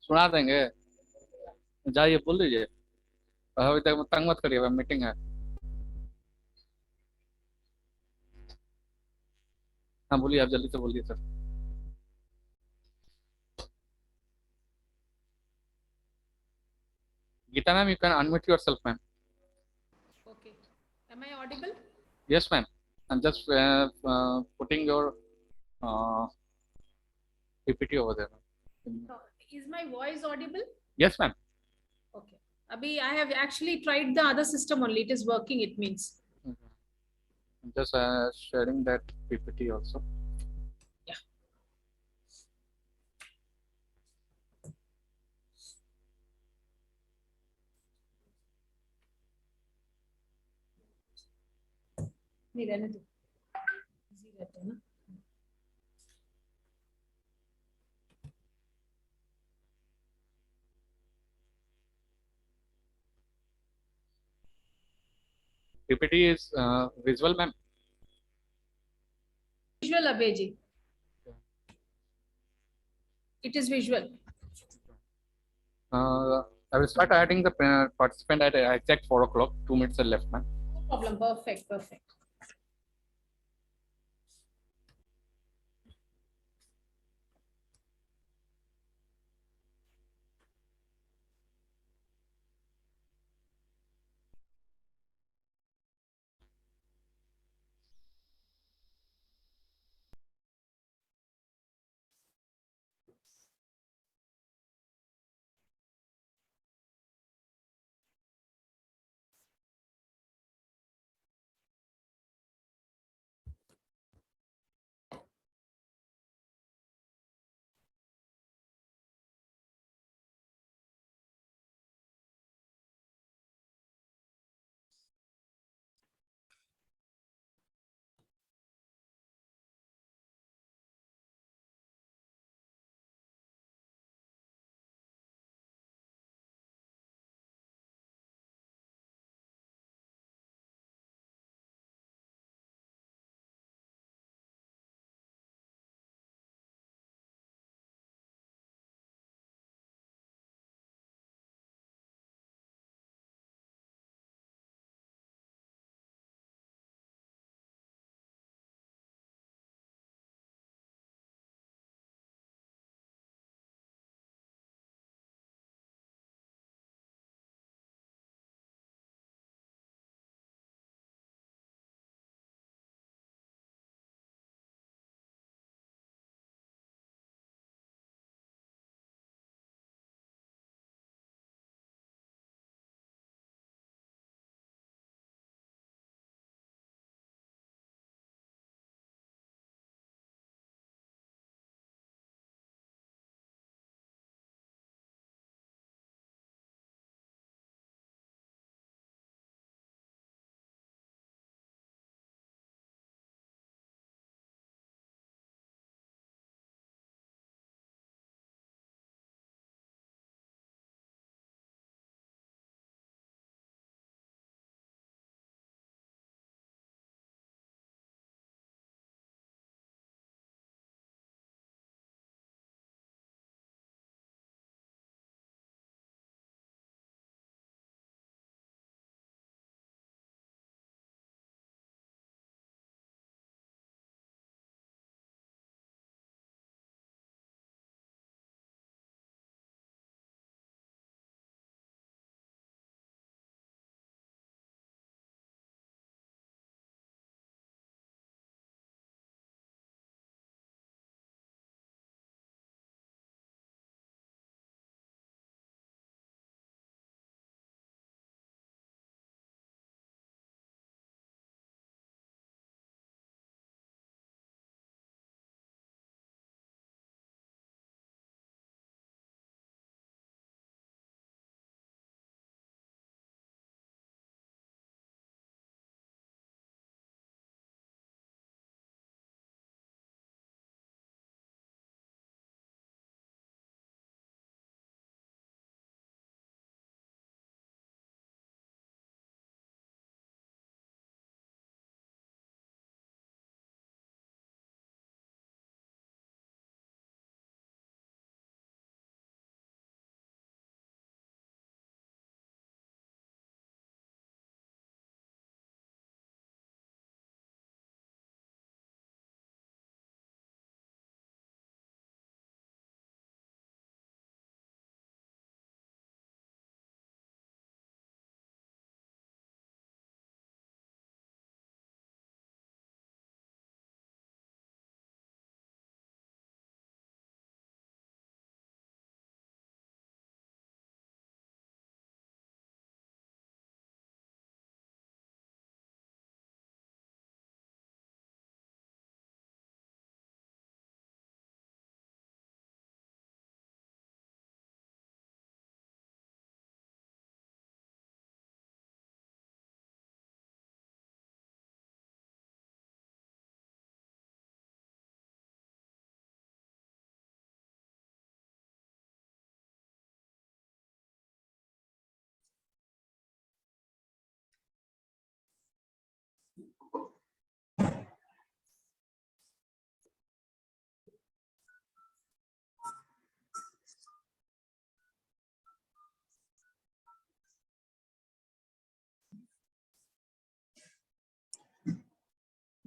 सुना देंगे। जाइए बोल दीजिए। अभी तक तंग मत करिए, मीटिंग है। हाँ बोलिए, आप जल्दी से बोलिए sir. Geeta ma'am, you can unmute yourself ma'am. Okay. Am I audible? Yes, ma'am. I'm just putting your uh, PPT over there. No. Is my voice audible? Yes, ma'am. Okay. Abhi, I have actually tried the other system only. It is working, it means. Mhm. I'm just sharing that PPT also. Yeah. नहीं रहने दो, easy रहता है ना। PPT is visual, ma'am. Visual Abhay ji. It is visual. I will start adding the participant at exact 4 o'clock. 2 minutes are left, ma'am. No problem. Perfect. Perfect.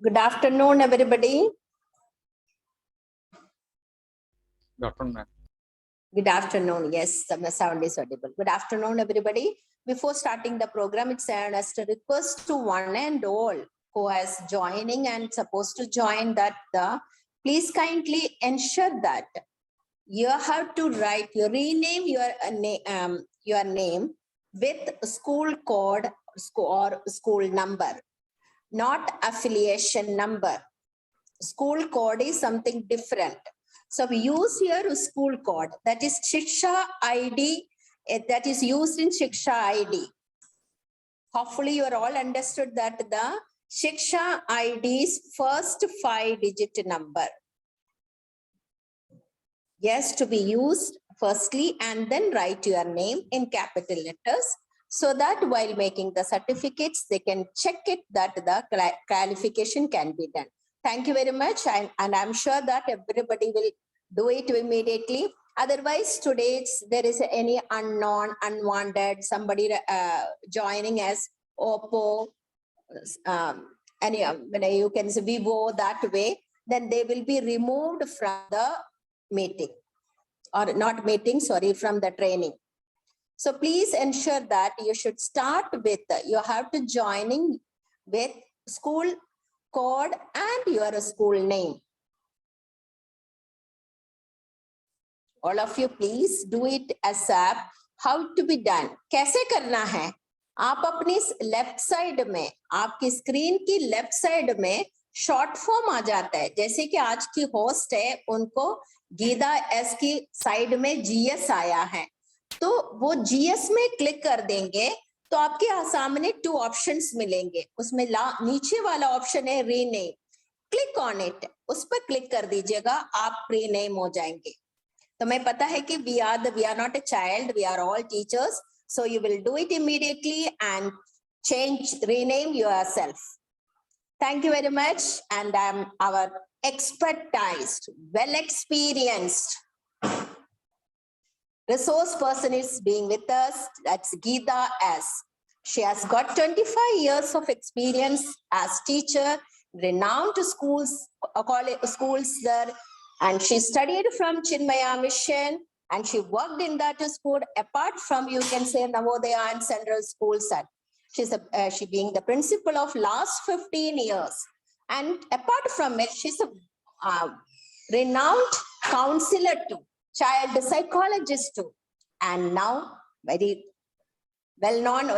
Good afternoon, everybody. Good afternoon, ma'am. Good afternoon. Yes, the sound is audible. Good afternoon, everybody. Before starting the program, it's an request to one and all who is joining and supposed to join that please kindly ensure that you have to write, you rename your name with school code or school number, not affiliation number. School code is something different. So we use here a school code, that is Shiksha ID, that is used in Shiksha ID. Hopefully you are all understood that the Shiksha ID's first 5-digit number. Yes, to be used firstly, and then write your name in capital letters, so that while making the certificates, they can check it that the qualification can be done. Thank you very much. And I'm sure that everybody will do it immediately. Otherwise, today there is any unknown, unwanted, somebody joining as Oppo, you can say Vivo that way, then they will be removed from the meeting, or not meeting, sorry, from the training. So please ensure that you should start with, you have to joining with school code and your school name. All of you, please do it ASAP. How to be done? कैसे करना है? आप अपनी left side में, आपकी screen की left side में short form आ जाता है. जैसे कि आज की होस्ट है, उनको गीता एस की साइड में जीएस आया है, तो वो जीएस में क्लिक कर देंगे तो आपके सामने 2 ऑप्शंस मिलेंगे. उसमें नीचे वाला ऑप्शन है रीनेम. क्लिक ऑन इट, उस पर क्लिक कर दीजिएगा, आप रीनेम हो जाएंगे. तो मैं पता है कि we are not a child, we are all teachers, so you will do it immediately and rename yourself. Thank you very much. And our expertized, well experienced resource person is being with us. That's Geeta S. She has got 25 years of experience as teacher, renowned schools there. And she studied from Chinmaya Mission, and she worked in that school. Apart from, you can say, Navodaya and Central Schools. She being the principal of last 15 years. And apart from it, she's a renowned counselor too, child psychologist too, and now very well-known,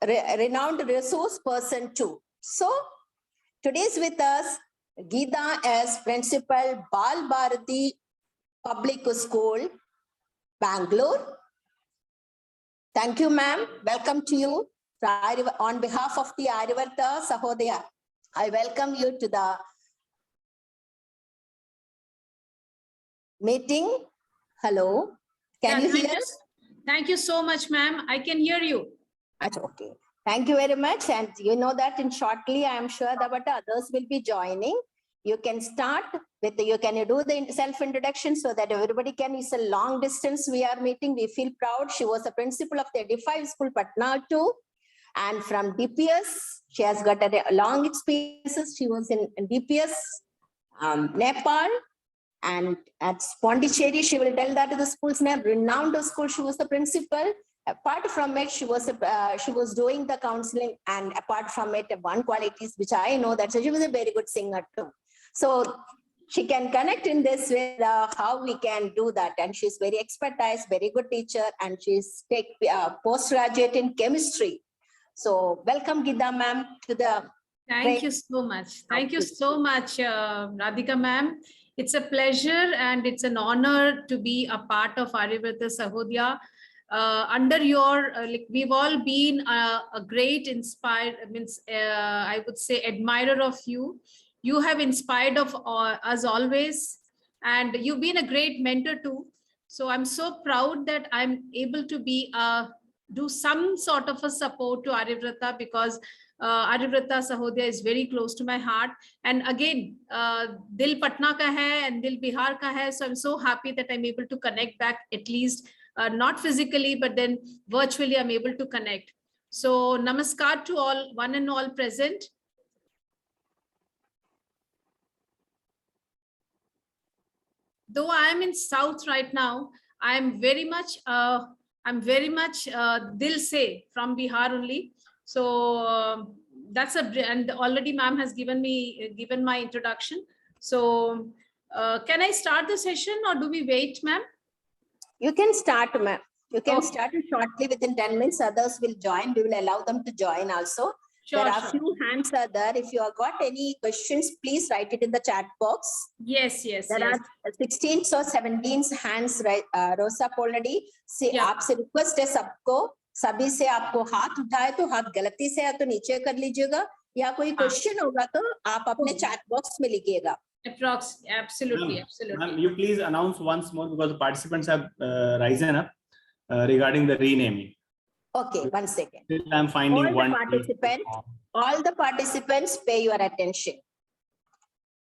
renowned resource person too. So today's with us Geeta as principal, Bal Bharati Public School, Bangalore. Thank you, ma'am. Welcome to you. On behalf of the Aryavarta Sahodaya, I welcome you to the meeting. Hello. Can you hear us? Thank you so much, ma'am. I can hear you. Okay. Thank you very much. And you know that in shortly, I am sure that others will be joining. You can start with, you can do the self-introduction so that everybody can, it's a long distance we are meeting. We feel proud. She was the principal of the 85 school, Patna too. And from DPS, she has got a long experience. She was in DPS, Nepal, and at Pondicherry, she will tell that to the school's name, renowned school. She was the principal. Apart from it, she was doing the counseling, and apart from it, one qualities which I know that she was a very good singer too. So she can connect in this way how we can do that, and she's very expertise, very good teacher, and she's postgraduate in chemistry. So welcome, Geeta ma'am, to the. Thank you so much. Thank you so much, Radhika ma'am. It's a pleasure and it's an honor to be a part of Aryavarta Sahodaya. Under your, we've all been a great I would say admirer of you. You have inspired of us always, and you've been a great mentor too. So I'm so proud that I'm able to be do some sort of a support to Aryavarta, because Aryavarta Sahodaya is very close to my heart. And again, Dil Patna ka hai and Dil Bihar ka hai. So I'm so happy that I'm able to connect back, at least not physically, but then virtually I'm able to connect. So namaskar to all, one and all present. Though I am in South right now, I am very much Dil Se from Bihar only. So that's and already ma'am has given my introduction. So can I start the session or do we wait, ma'am? You can start, ma'am. You can Okay. start it shortly within 10 minutes. Others will join. We will allow them to join also. Sure, there are sure. few hands are there. If you have got any questions, please write it in the chat box. Yes, yes, There yes. are 16 or 17 hands rose up already. See, Yeah. आपसे request है सबको, सभी से आपको हाथ उठाए तो हाथ गलती से है तो नीचे कर लीजिएगा, या कोई क्वेश्चन होगा तो आप अपने चैट बॉक्स में लिखिएगा. Absolutely, absolutely. Ma'am, you please announce once more because the participants have risen up regarding the renaming. Okay, one second. I'm finding all the participants pay your attention.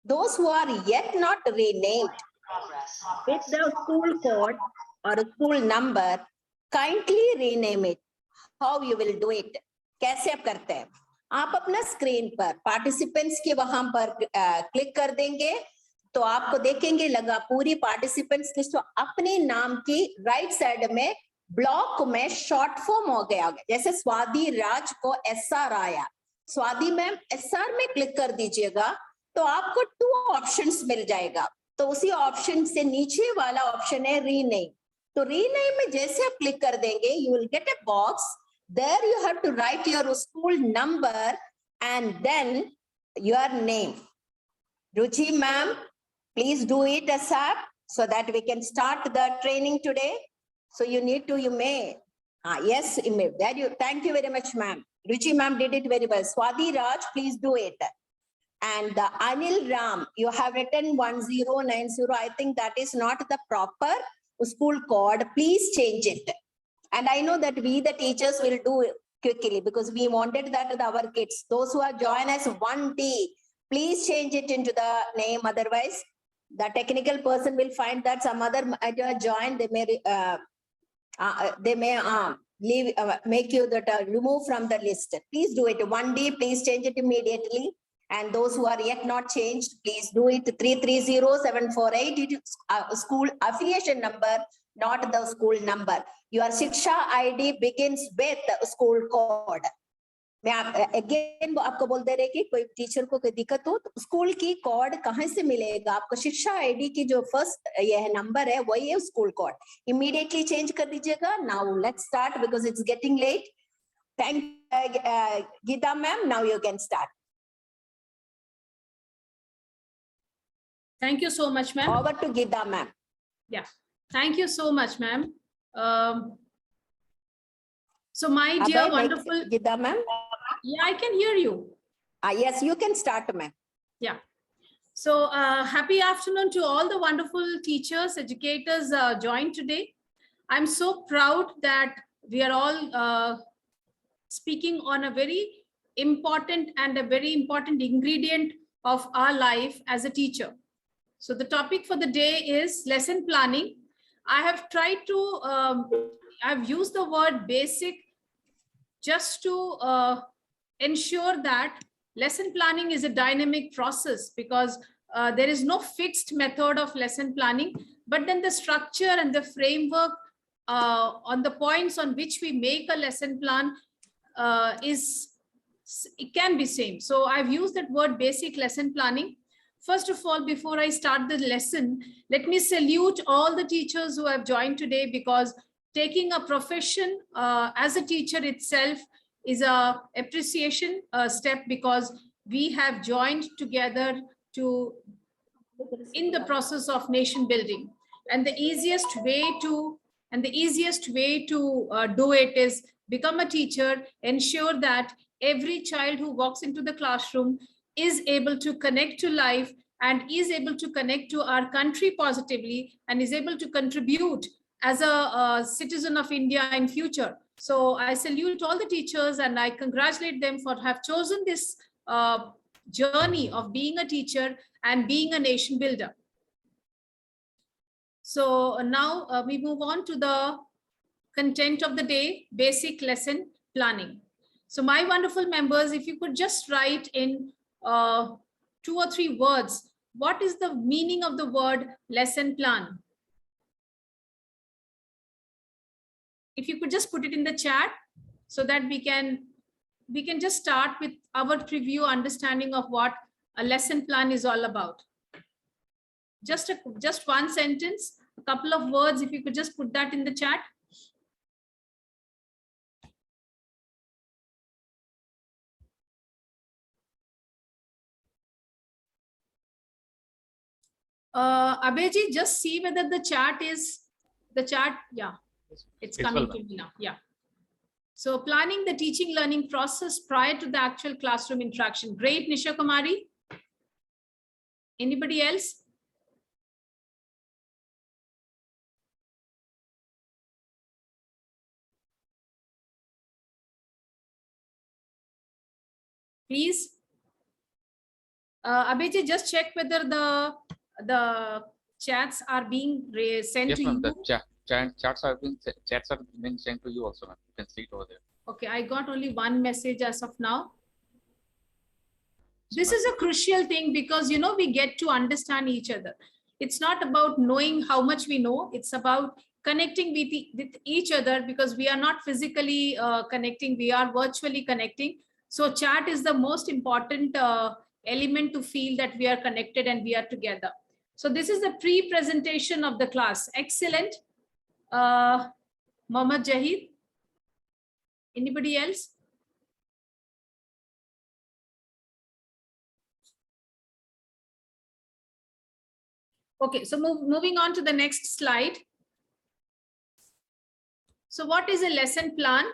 Those who are yet not renamed with the school code or a school number, kindly rename it. How you will do it? कैसे आप करते हैं? आप अपना screen पर participants के वहां पर क्लिक कर देंगे तो आपको देखेंगे लगा पूरी पार्टिसिपेंट्स लिस्ट तो अपने नाम की राइट साइड में ब्लॉक में शॉर्ट फॉर्म हो गया. जैसे स्वाति राज को SR आया, स्वाति मैम SR में क्लिक कर दीजिएगा तो आपको 2 ऑप्शंस मिल जाएगा. तो उसी ऑप्शन से नीचे वाला ऑप्शन है रीनेम. तो रीनेम में जैसे आप क्लिक कर देंगे you will get a box. There you have to write your school number and then your name. Ruchi ma'am, please do it ASAP so that we can start the training today. So you need to, you may. Yes, you may. There you, thank you very much, ma'am. Ruchi ma'am did it very well. Swati Raj, please do it. And the Anil Ram, you have written 1090. I think that is not the proper school code. Please change it. And I know that we, the teachers, will do it quickly because we wanted that our kids, those who are joined as 1D, please change it into the name. Otherwise, the technical person will find that some other join, they may leave, make you that remove from the list. Please do it. 1D, please change it immediately. And those who are yet not changed, please do it. 330748. It is school affiliation number, not the school number. Your Shiksha ID begins with the school code. मैं again आपको बोल दे रहे कि कोई teacher को कोई दिक्कत हो तो स्कूल की कोड कहाँ से मिलेगा आपको. शिक्षा आईडी की जो फर्स्ट ये नंबर है वही है स्कूल कोड. इमीडिएटली चेंज कर दीजिएगा. Now let's start because it's getting late. Thank Geeta ma'am. Now you can start. Thank you so much, ma'am. Over to Geeta ma'am. Yeah, thank you so much, ma'am. So my dear wonderful Geeta ma'am. Yeah, I can hear you. Yes, you can start, ma'am. Yeah. So happy afternoon to all the wonderful teachers, educators joined today. I'm so proud that we are all speaking on a very important and a very important ingredient of our life as a teacher. So the topic for the day is lesson planning. I have tried to, I've used the word basic just to ensure that lesson planning is a dynamic process because there is no fixed method of lesson planning, but then the structure and the framework on the points on which we make a lesson plan it can be same. So I've used that word basic lesson planning. First of all, before I start the lesson, let me salute all the teachers who have joined today because taking a profession as a teacher itself is a appreciation step because we have joined together to in the process of nation building. And the easiest way to do it is become a teacher, ensure that every child who walks into the classroom is able to connect to life and is able to connect to our country positively and is able to contribute as a citizen of India in future. So I salute all the teachers and I congratulate them for have chosen this journey of being a teacher and being a nation builder. So now we move on to the content of the day, basic lesson planning. So my wonderful members, if you could just write in 2 or 3 words, what is the meaning of the word lesson plan? If you could just put it in the chat so that we can just start with our preview understanding of what a lesson plan is all about. Just one sentence, a couple of words, if you could just put that in the chat. Abhijit, just see whether the chat, yeah, it's coming to me now. Yeah. So planning the teaching learning process prior to the actual classroom interaction. Great, Nisha Kumari. Anybody else? Please. Abhijit, just check whether the chats are being sent yes, to you. The chats are being sent to you also, ma'am. You can see it over there. Okay, I got only one message as of now. This is a crucial thing because, you know, we get to understand each other. It's not about knowing how much we know. It's about connecting with each other, because we are not physically connecting. We are virtually connecting. So chat is the most important element to feel that we are connected and we are together. So this is the pre-presentation of the class. Excellent. Mohammad Jahid. Anybody else? Okay, so moving on to the next slide. So what is a lesson plan?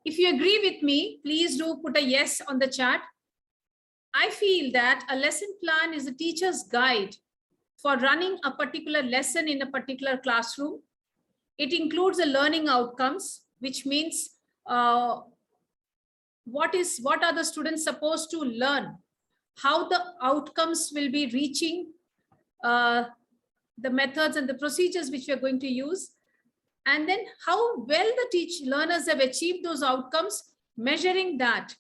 If you agree with me, please do put a yes on the chat. I feel that a lesson plan is a teacher's guide for running a particular lesson in a particular classroom. It includes the learning outcomes, which means what are the students supposed to learn, how the outcomes will be reaching, the methods and the procedures which we are going to use, and then how well the learners have achieved those outcomes, measuring that.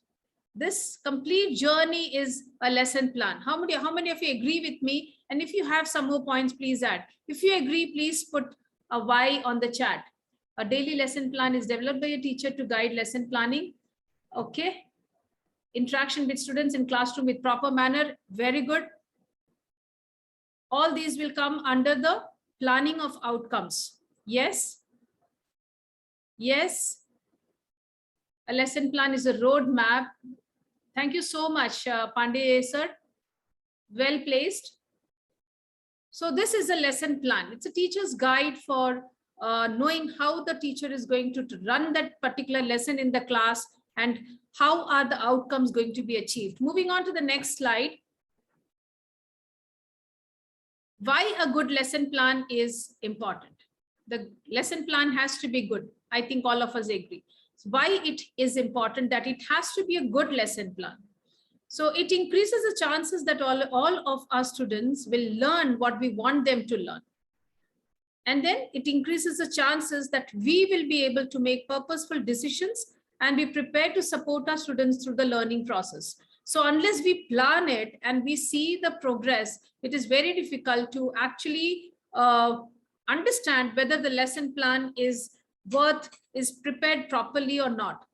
This complete journey is a lesson plan. How many of you agree with me? And if you have some more points, please add. If you agree, please put a Y on the chat. A daily lesson plan is developed by a teacher to guide lesson planning. Okay. Interaction with students in classroom with proper manner. Very good. All these will come under the planning of outcomes. Yes. Yes. A lesson plan is a roadmap. Thank you so much, Pandey sir. Well placed. So this is a lesson plan. It's a teacher's guide for knowing how the teacher is going to run that particular lesson in the class and how are the outcomes going to be achieved. Moving on to the next slide. Why a good lesson plan is important. The lesson plan has to be good. I think all of us agree. Why it is important that it has to be a good lesson plan. So it increases the chances that all of our students will learn what we want them to learn. And then it increases the chances that we will be able to make purposeful decisions and be prepared to support our students through the learning process. So unless we plan it and we see the progress, it is very difficult to actually understand whether the lesson plan is prepared properly or not.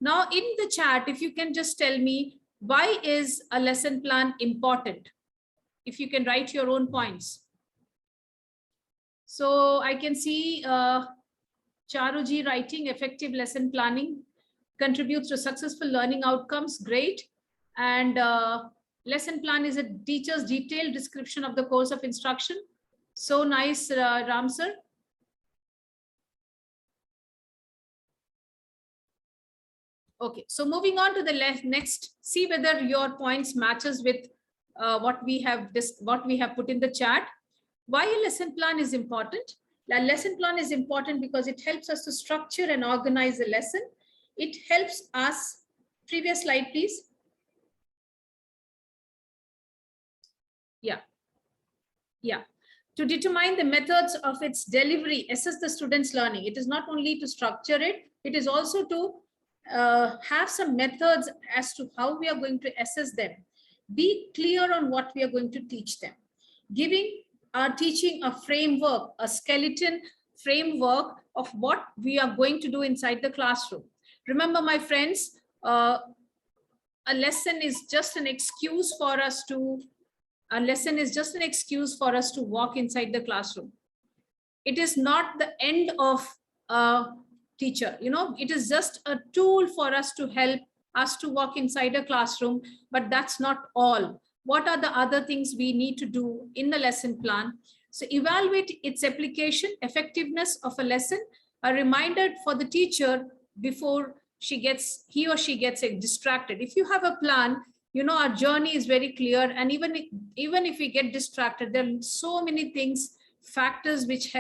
Now in the chat, if you can just tell me, why is a lesson plan important? If you can write your own points. So I can see Charuji writing effective lesson planning contributes to successful learning outcomes. Great. And lesson plan is a teacher's detailed description of the course of instruction. So nice, Ram sir. Okay, so moving on to the next, see whether your points matches with what we have put in the chat. Why a lesson plan is important? A lesson plan is important because it helps us to structure and organize the lesson. It helps us, previous slide, please. Yeah. To determine the methods of its delivery, assess the student's learning. It is not only to structure it, it is also to have some methods as to how we are going to assess them. Be clear on what we are going to teach them. Teaching a framework, a skeleton framework of what we are going to do inside the classroom. Remember, my friends, a lesson is just an excuse for us to walk inside the classroom. It is not the end of a teacher. It is just a tool for us to help us to walk inside a classroom, but that's not all. What are the other things we need to do in the lesson plan? So evaluate its application, effectiveness of a lesson, a reminder for the teacher before he or she gets distracted. If you have a plan, our journey is very clear, and even if we get distracted, there are so many factors which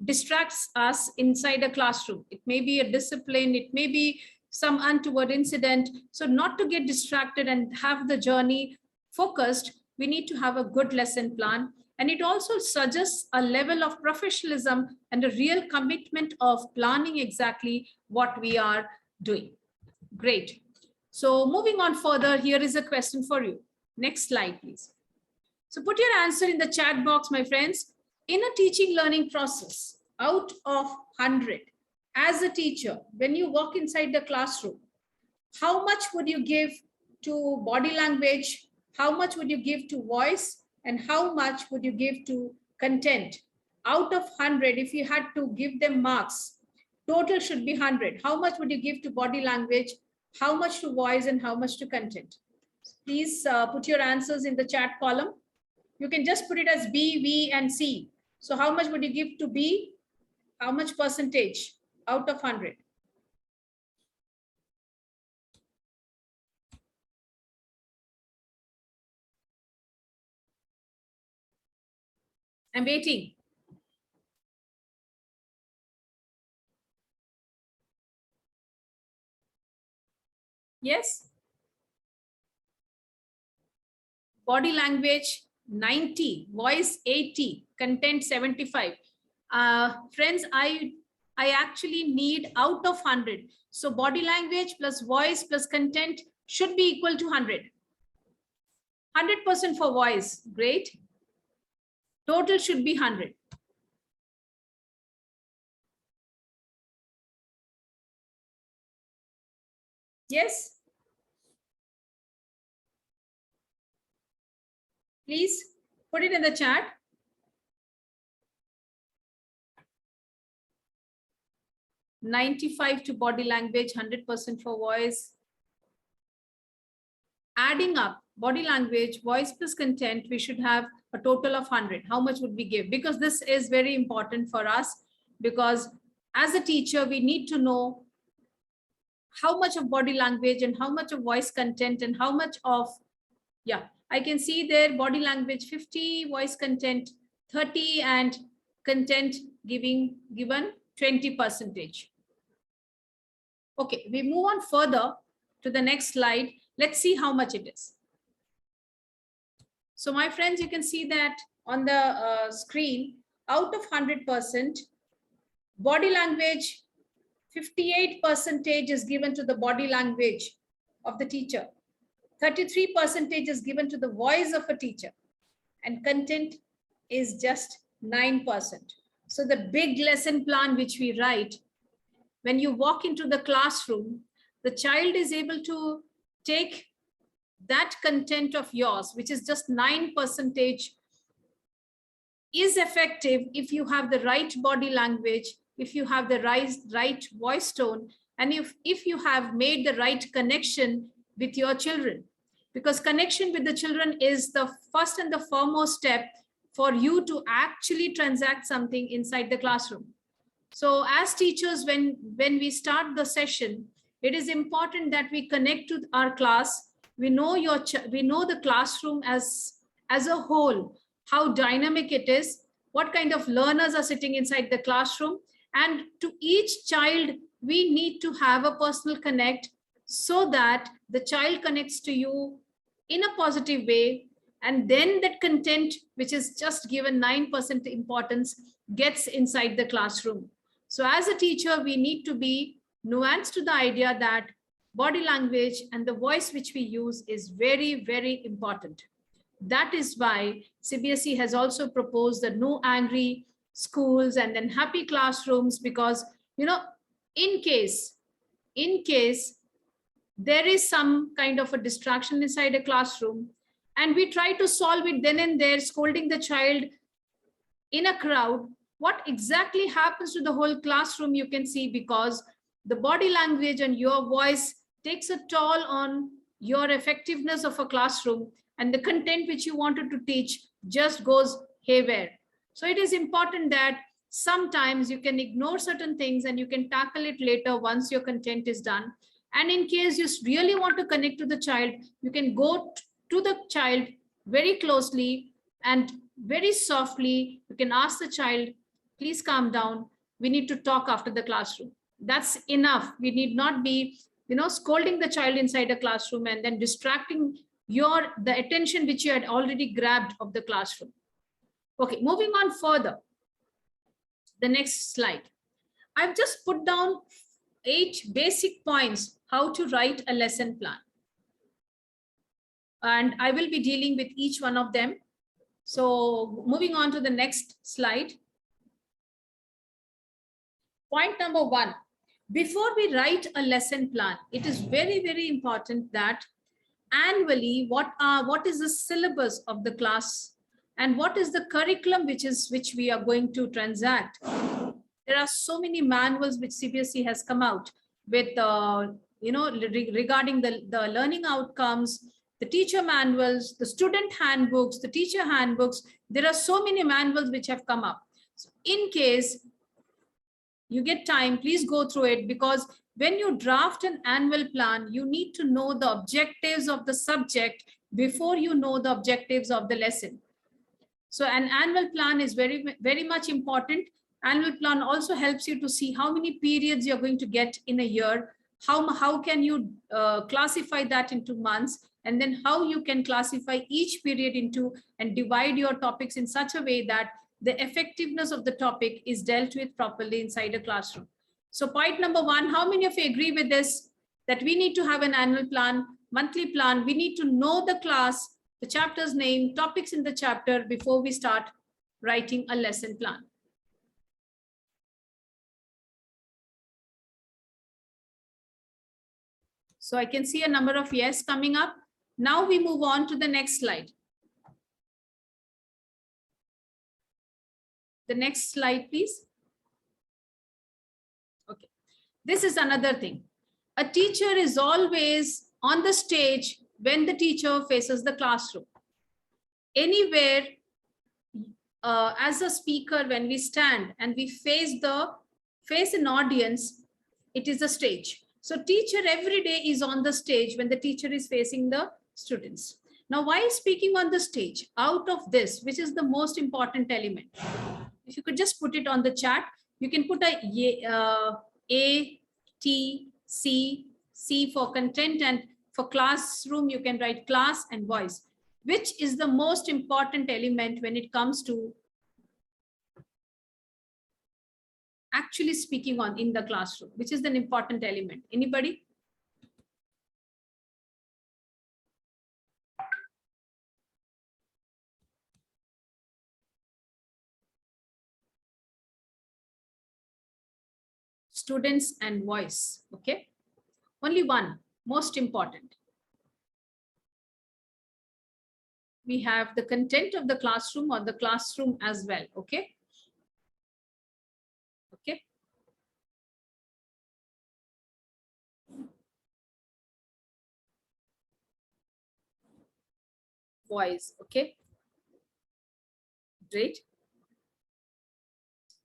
distracts us inside a classroom. It may be a discipline, it may be some untoward incident. So not to get distracted and have the journey focused, we need to have a good lesson plan. And it also suggests a level of professionalism and a real commitment of planning exactly what we are doing. Great. So moving on further, here is a question for you. Next slide, please. So put your answer in the chat box, my friends. In a teaching learning process, out of 100, as a teacher, when you walk inside the classroom, how much would you give to body language? How much would you give to voice? And how much would you give to content? Out of 100, if you had to give them marks, total should be 100. How much would you give to body language? How much to voice and how much to content? Please put your answers in the chat column. You can just put it as B, V, and C. So how much would you give to B? How much percentage out of 100? I'm waiting. Yes? Body language 90, voice 80, content 75. Friends, I actually need out of 100. So body language plus voice plus content should be equal to 100. 100% for voice, great. Total should be 100. Yes? Please put it in the chat. $95 to body language, 100% for voice. Adding up body language, voice plus content, we should have a total of 100. How much would we give? Because this is very important for us, because as a teacher, we need to know how much of body language and how much of voice content and how much of, yeah, I can see there body language 50, voice content 30, and content given 20%. Okay, we move on further to the next slide. Let's see how much it is. So my friends, you can see that on the screen, out of 100%, body language, 58% is given to the body language of the teacher. 33% is given to the voice of a teacher, and content is just 9%. So the big lesson plan which we write, when you walk into the classroom, the child is able to take that content of yours, which is just 9%, is effective if you have the right body language, if you have the right voice tone, and if you have made the right connection with your children. Because connection with the children is the first and the foremost step for you to actually transact something inside the classroom. So as teachers, when we start the session, it is important that we connect to our class. We know the classroom as a whole, how dynamic it is, what kind of learners are sitting inside the classroom, and to each child, we need to have a personal connect so that the child connects to you in a positive way, and then that content, which is just given 9% importance, gets inside the classroom. So as a teacher, we need to be nuance to the idea that body language and the voice which we use is very, very important. That is why CBSE has also proposed the no angry schools and then happy classrooms, because, you know, in case there is some kind of a distraction inside a classroom and we try to solve it then and there, scolding the child in a crowd, what exactly happens to the whole classroom you can see, because the body language and your voice takes a toll on your effectiveness of a classroom, and the content which you wanted to teach just goes haywire. So it is important that sometimes you can ignore certain things and you can tackle it later once your content is done. And in case you really want to connect to the child, you can go to the child very closely and very softly. You can ask the child, please calm down. We need to talk after the classroom. That's enough. We need not be, you know, scolding the child inside a classroom and then distracting the attention which you had already grabbed of the classroom. Okay, moving on further. The next slide. I've just put down 8 basic points how to write a lesson plan. And I will be dealing with each one of them. So moving on to the next slide. Point number 1, before we write a lesson plan, it is very, very important that annually what is the syllabus of the class and what is the curriculum which we are going to transact. There are so many manuals which CBSE has come out with, you know, regarding the learning outcomes, the teacher manuals, the student handbooks, the teacher handbooks. There are so many manuals which have come up. So in case you get time, please go through it, because when you draft an annual plan, you need to know the objectives of the subject before you know the objectives of the lesson. So an annual plan is very, very much important. Annual plan also helps you to see how many periods you're going to get in a year, how can you classify that into months, and then how you can classify each period into and divide your topics in such a way that the effectiveness of the topic is dealt with properly inside a classroom. So point number 1, how many of you agree with this, that we need to have an annual plan, monthly plan? We need to know the class, the chapter's name, topics in the chapter before we start writing a lesson plan. So I can see a number of yes coming up. Now we move on to the next slide. The next slide, please. Okay. This is another thing. A teacher is always on the stage when the teacher faces the classroom. Anywhere, as a speaker, when we stand and we face an audience, it is a stage. So teacher every day is on the stage when the teacher is facing the students. Now, why speaking on the stage? Out of this, which is the most important element? If you could just put it on the chat, you can put A, T, C for content, and for classroom, you can write class and voice. Which is the most important element when it comes to actually speaking in the classroom? Which is an important element? Anybody? Students and voice. Okay, only one, most important. We have the content of the classroom or the classroom as well. Okay. Okay. Voice. Okay. Great.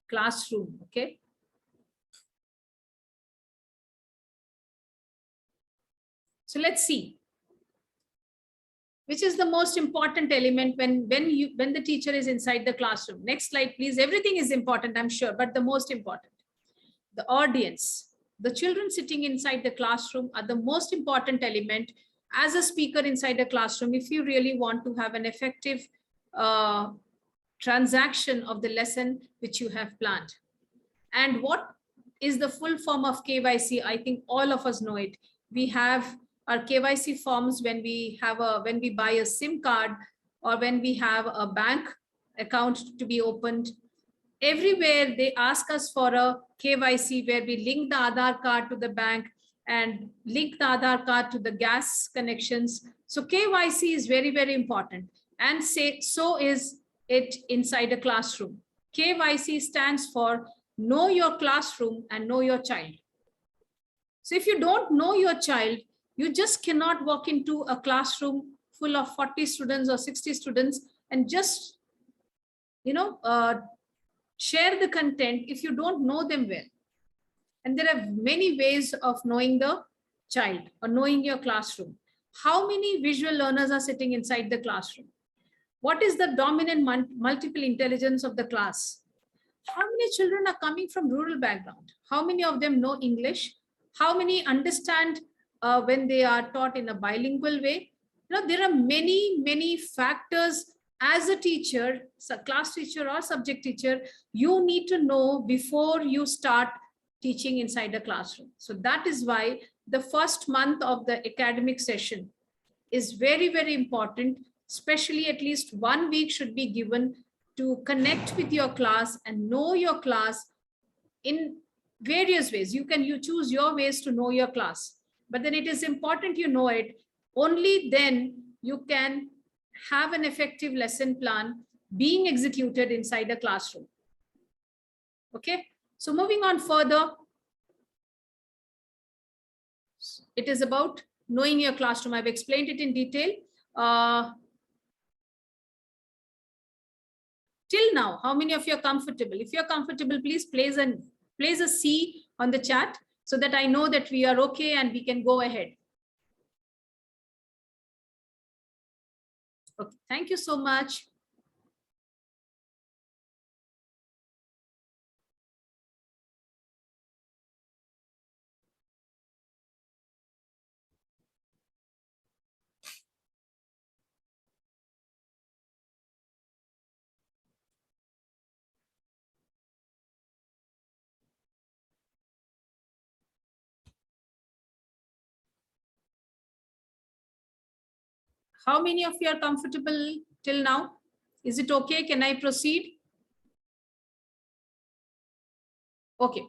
Classroom. Okay. So let's see. Which is the most important element when the teacher is inside the classroom? Next slide, please. Everything is important, I'm sure, but the most important, the audience, the children sitting inside the classroom are the most important element as a speaker inside a classroom if you really want to have an effective transaction of the lesson which you have planned. And what is the full form of KYC. I think all of us know it. We have our KYC forms when we buy a SIM card, or when we have a bank account to be opened. Everywhere they ask us for a KYC, where we link the Aadhaar card to the bank and link the Aadhaar card to the gas connections. So KYC is very, very important. And so is it inside a classroom. KYC stands for know your classroom and know your child. So if you don't know your child, you just cannot walk into a classroom full of 40 students or 60 students and just, share the content if you don't know them well. And there are many ways of knowing the child or knowing your classroom. How many visual learners are sitting inside the classroom? What is the dominant multiple intelligence of the class? How many children are coming from rural background? How many of them know English? How many understand when they are taught in a bilingual way? There are many, many factors as a teacher, class teacher or subject teacher, you need to know before you start teaching inside the classroom. So that is why the first month of the academic session is very, very important. Especially at least 1 week should be given to connect with your class and know your class in various ways. You choose your ways to know your class, but then it is important you know it. Only then you can have an effective lesson plan being executed inside a classroom. Okay, so moving on further, it is about knowing your classroom. I've explained it in detail. Till now, how many of you are comfortable? If you're comfortable, please place a C on the chat so that I know that we are okay and we can go ahead. Okay, thank you so much. How many of you are comfortable till now? Is it okay? Can I proceed? Okay.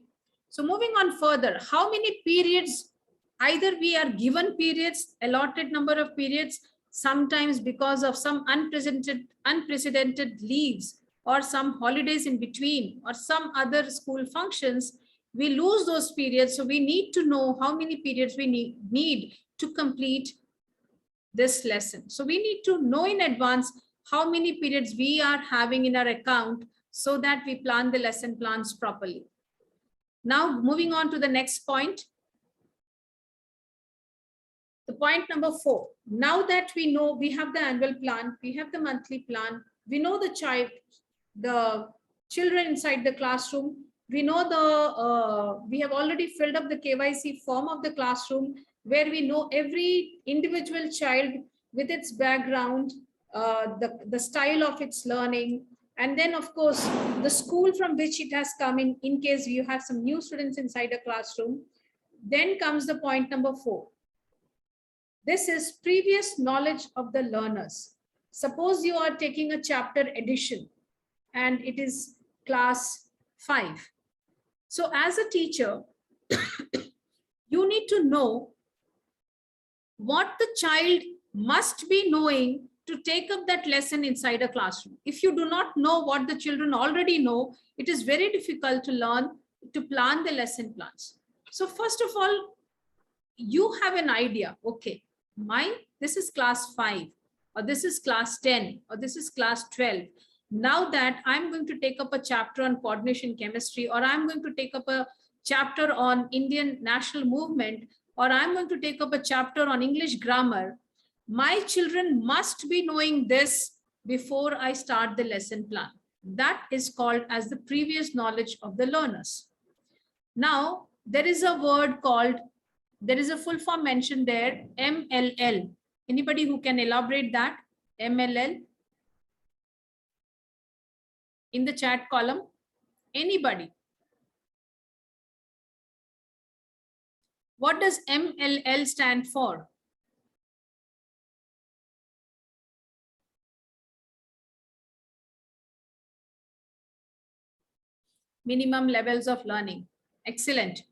So moving on further, how many periods? Either we are given periods, allotted number of periods, sometimes because of some unprecedented leaves or some holidays in between or some other school functions, we lose those periods. So we need to know how many periods we need to complete this lesson. So we need to know in advance how many periods we are having in our account so that we plan the lesson plans properly. Now, moving on to the next point. The point number 4. Now that we know we have the annual plan, we have the monthly plan, we know the children inside the classroom, we know we have already filled up the KYC form of the classroom, where we know every individual child with its background, the style of its learning, and then of course the school from which it has come in case you have some new students inside a classroom. Then comes the point number 4. This is previous knowledge of the learners. Suppose you are taking a chapter addition and it is class 5. So as a teacher, you need to know what the child must be knowing to take up that lesson inside a classroom. If you do not know what the children already know, it is very difficult to plan the lesson plans. So first of all, you have an idea. Okay, this is class 5, or this is class 10, or this is class 12. Now that I'm going to take up a chapter on coordination chemistry, or I'm going to take up a chapter on Indian national movement, or I'm going to take up a chapter on English grammar, my children must be knowing this before I start the lesson plan. That is called as the previous knowledge of the learners. Now, there is a word called, there is a full form mentioned there, MLL. Anybody who can elaborate that? MLL? In the chat column? Anybody? What does MLL stand for? Minimum levels of learning. Excellent.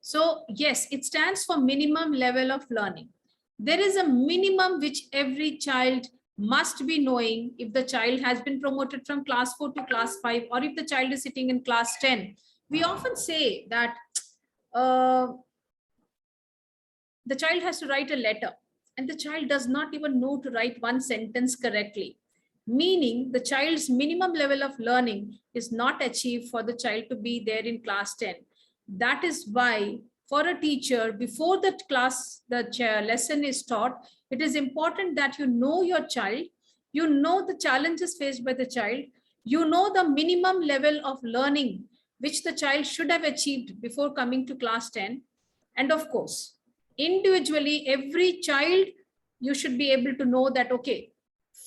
So yes, it stands for minimum level of learning. There is a minimum which every child must be knowing. If the child has been promoted from class 4 to class 5, or if the child is sitting in class 10, we often say that the child has to write a letter, and the child does not even know to write one sentence correctly, meaning the child's minimum level of learning is not achieved for the child to be there in class 10. That is why for a teacher, before the lesson is taught, it is important that you know your child, you know the challenges faced by the child, you know the minimum level of learning which the child should have achieved before coming to class 10. And of course, individually, every child, you should be able to know that, okay,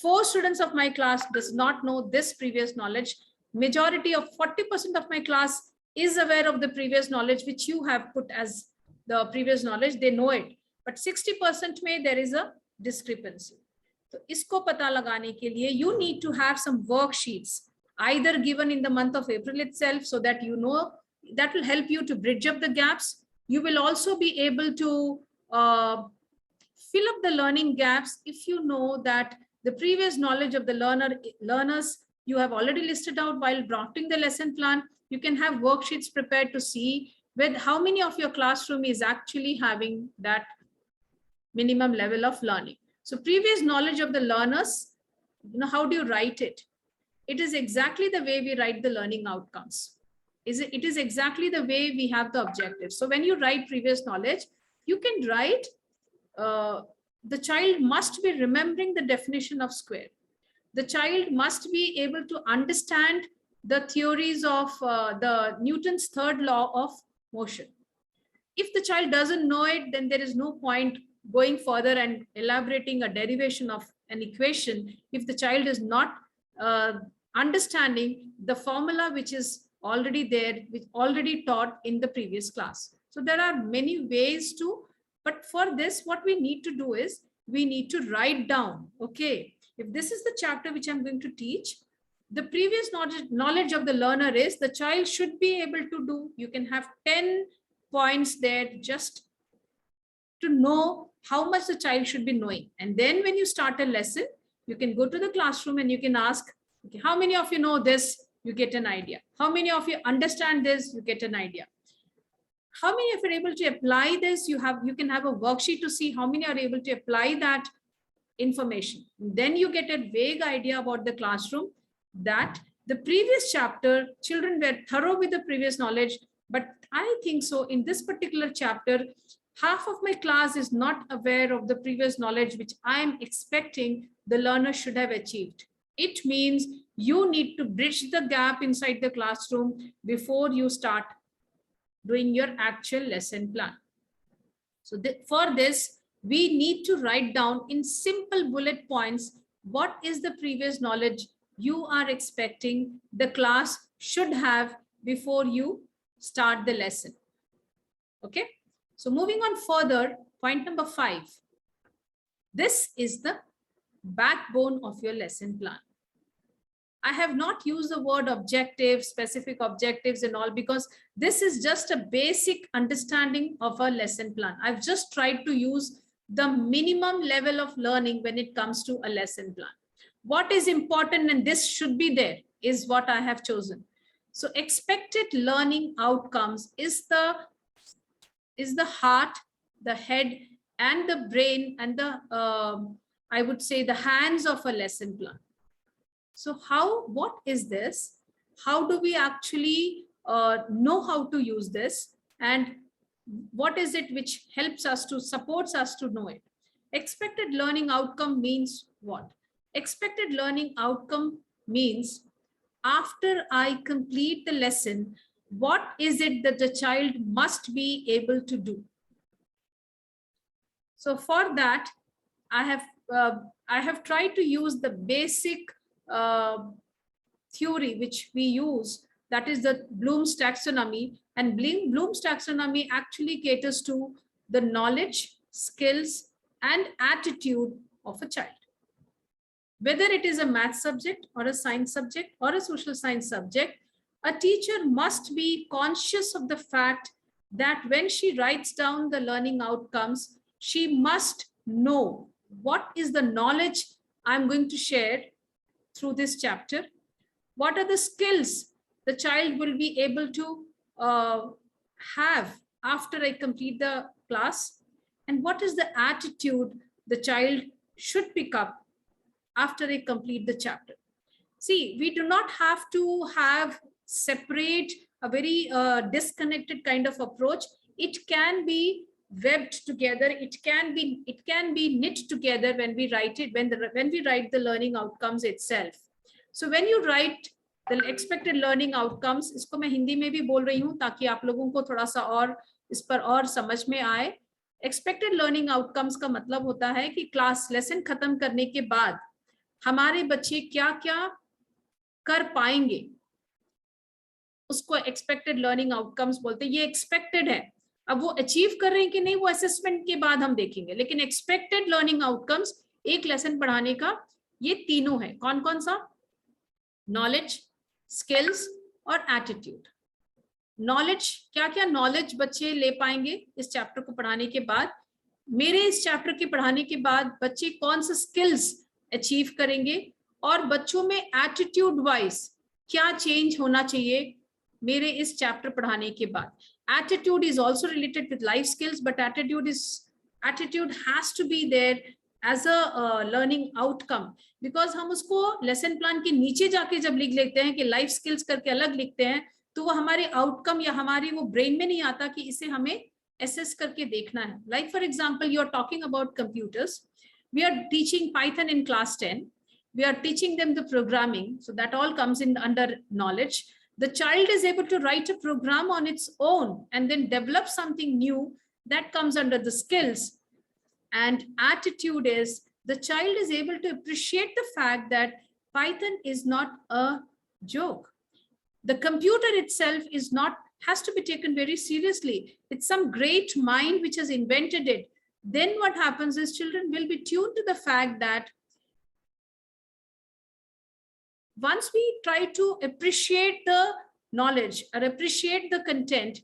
4 students of my class does not know this previous knowledge. Majority of 40% of my class is aware of the previous knowledge which you have put as the previous knowledge. They know it, but 60% में there is a discrepancy. So इसको पता लगाने के लिए you need to have some worksheets either given in the month of April itself, so that you know, that will help you to bridge up the gaps. You will also be able to fill up the learning gaps if you know that the previous knowledge of the learners you have already listed out while drafting the lesson plan. You can have worksheets prepared to see with how many of your classroom is actually having that minimum level of learning. So previous knowledge of the learners, how do you write it? It is exactly the way we write the learning outcomes. It is exactly the way we have the objectives. So when you write previous knowledge, you can write the child must be remembering the definition of square. The child must be able to understand the theories of the Newton's third law of motion. If the child doesn't know it, then there is no point going further and elaborating a derivation of an equation if the child is not understanding the formula which is already there, which already taught in the previous class. So there are many ways to, but for this, what we need to do is we need to write down, okay, if this is the chapter which I'm going to teach, the previous knowledge of the learner is the child should be able to do, you can have 10 points there just to know how much the child should be knowing. And then when you start a lesson, you can go to the classroom and you can ask, okay, how many of you know this? You get an idea. How many of you understand this? You get an idea. How many of you are able to apply this? You can have a worksheet to see how many are able to apply that information. Then you get a vague idea about the classroom, that the previous chapter, children were thorough with the previous knowledge, but I think so in this particular chapter, half of my class is not aware of the previous knowledge which I am expecting the learner should have achieved. It means you need to bridge the gap inside the classroom before you start doing your actual lesson plan. So for this, we need to write down in simple bullet points what is the previous knowledge you are expecting the class should have before you start the lesson. Okay, so moving on further, point number 5. This is the backbone of your lesson plan. I have not used the word objectives, specific objectives and all, because this is just a basic understanding of a lesson plan. I've just tried to use the minimum level of learning when it comes to a lesson plan. What is important, and this should be there, is what I have chosen. So expected learning outcomes is the heart, the head, and the brain, and the, I would say, the hands of a lesson plan. So what is this? How do we actually know how to use this? And what is it which helps us to, supports us to know it? Expected learning outcome means what? Expected learning outcome means after I complete the lesson, what is it that the child must be able to do? So for that, I have tried to use the basic theory which we use, that is the Bloom's taxonomy. And Bloom's taxonomy actually caters to the knowledge, skills, and attitude of a child. Whether it is a math subject or a science subject or a social science subject, a teacher must be conscious of the fact that when she writes down the learning outcomes, she must know what is the knowledge I'm going to share through this chapter. What are the skills the child will be able to have after I complete the class? And what is the attitude the child should pick up after I complete the chapter? See, we do not have to have separate a very disconnected kind of approach. It can be webbed together. It can be knit together when we write it, when we write the learning outcomes itself. So when you write the expected learning outcomes, इसको मैं हिंदी में भी बोल रही हूँ ताकि आप लोगों को थोड़ा सा और इस पर और समझ में आए. Expected learning outcomes का मतलब होता है कि क्लास लेसन खत्म करने के बाद हमारे बच्चे क्या क्या कर पाएंगे, उसको एक्सपेक्टेड लर्निंग आउटकम्स बोलते हैं. ये एक्सपेक्टेड है, अब वो अचीव कर रहे हैं कि नहीं वो असेसमेंट के बाद हम देखेंगे, लेकिन एक्सपेक्टेड लर्निंग आउटकम्स एक लेसन पढ़ाने का ये तीनों है. कौन कौन सा? नॉलेज, स्किल्स और एटीट्यूड. नॉलेज, क्या क्या नॉलेज बच्चे ले पाएंगे इस चैप्टर को पढ़ाने के बाद. मेरे इस चैप्टर के पढ़ाने के बाद बच्चे कौन से स्किल्स अचीव करेंगे और बच्चों में एटीट्यूड वाइज क्या चेंज होना चाहिए मेरे इस चैप्टर पढ़ाने के बाद. Attitude is also related with life skills, but attitude has to be there as a learning outcome, because हम उसको लेसन प्लान के नीचे जाके जब लिख लेते हैं कि लाइफ स्किल्स करके अलग लिखते हैं, तो वो हमारे आउटकम या हमारी वो ब्रेन में नहीं आता कि इसे हमें एसेस करके देखना है. Like for example, you are talking about computers. We are teaching Python in class 10. We are teaching them the programming. So that all comes in under knowledge. The child is able to write a program on its own and then develop something new. That comes under the skills. And attitude is the child is able to appreciate the fact that Python is not a joke. The computer itself has to be taken very seriously. It's some great mind which has invented it. Then what happens is children will be tuned to the fact that once we try to appreciate the knowledge or appreciate the content,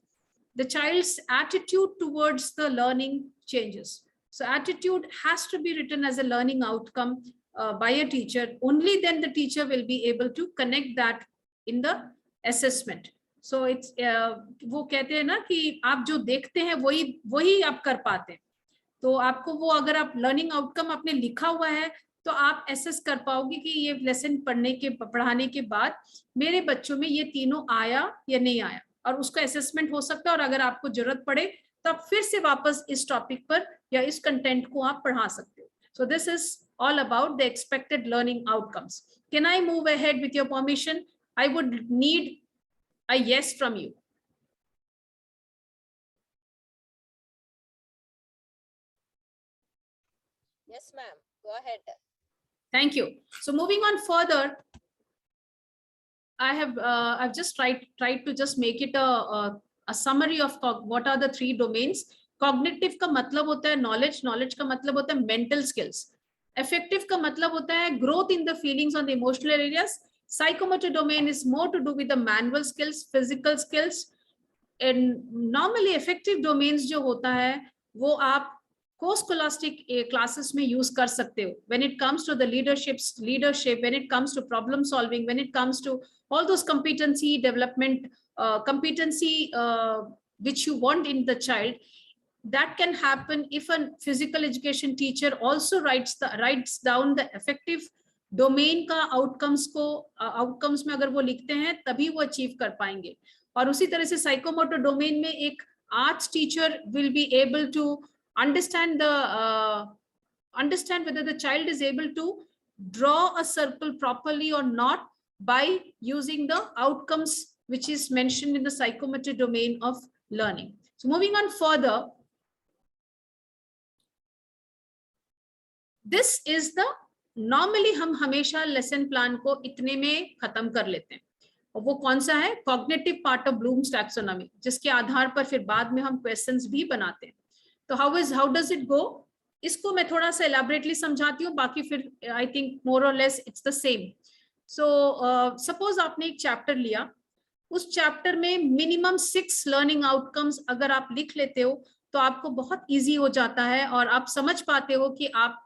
the child's attitude towards the learning changes. So attitude has to be written as a learning outcome by a teacher. Only then the teacher will be able to connect that in the assessment. So it's वो कहते हैं ना कि आप जो देखते हैं वही आप कर पाते हैं. तो आपको वो अगर आप लर्निंग आउटकम आपने लिखा हुआ है तो आप एसेस कर पाओगे कि ये लेसन पढ़ाने के बाद मेरे बच्चों में ये तीनों आया या नहीं आया, और उसका असेसमेंट हो सकता है. और अगर आपको जरूरत पड़े तो आप फिर से वापस इस टॉपिक पर या इस कंटेंट को आप पढ़ा सकते हो. So this is all about the expected learning outcomes. Can I move ahead with your permission? I would need a yes from you. Yes, ma'am. Go ahead. Thank you. So moving on further, I've just tried to just make it a summary of what are the three domains. Cognitive का मतलब होता है knowledge, knowledge का मतलब होता है mental skills. Affective का मतलब होता है growth in the feelings on the emotional areas. Psychomotor domain is more to do with the manual skills, physical skills. And normally affective domains जो होता है वो आप co-scholastic classes में use कर सकते हो. When it comes to the leadership, when it comes to problem solving, when it comes to all those competency development, which you want in the child, that can happen if a physical education teacher also writes down the affective domain का outcomes में अगर वो लिखते हैं तभी वो achieve कर पाएंगे. और उसी तरह से psychomotor domain में एक arts teacher will be able to understand whether the child is able to draw a circle properly or not by using the outcomes which is mentioned in the psychomotor domain of learning. So moving on further, this is the normally हम हमेशा lesson plan को इतने में खत्म कर लेते हैं, और वो कौन सा है? Cognitive part of Bloom's taxonomy, जिसके आधार पर फिर बाद में हम questions भी बनाते हैं. तो how does it go? इसको मैं थोड़ा सा elaborately समझाती हूँ, बाकी फिर I think more or less it's the same. So suppose आपने एक chapter लिया, उस चैप्टर में मिनिमम 6 लर्निंग आउटकम्स अगर आप लिख लेते हो तो आपको बहुत इजी हो जाता है और आप समझ पाते हो कि आप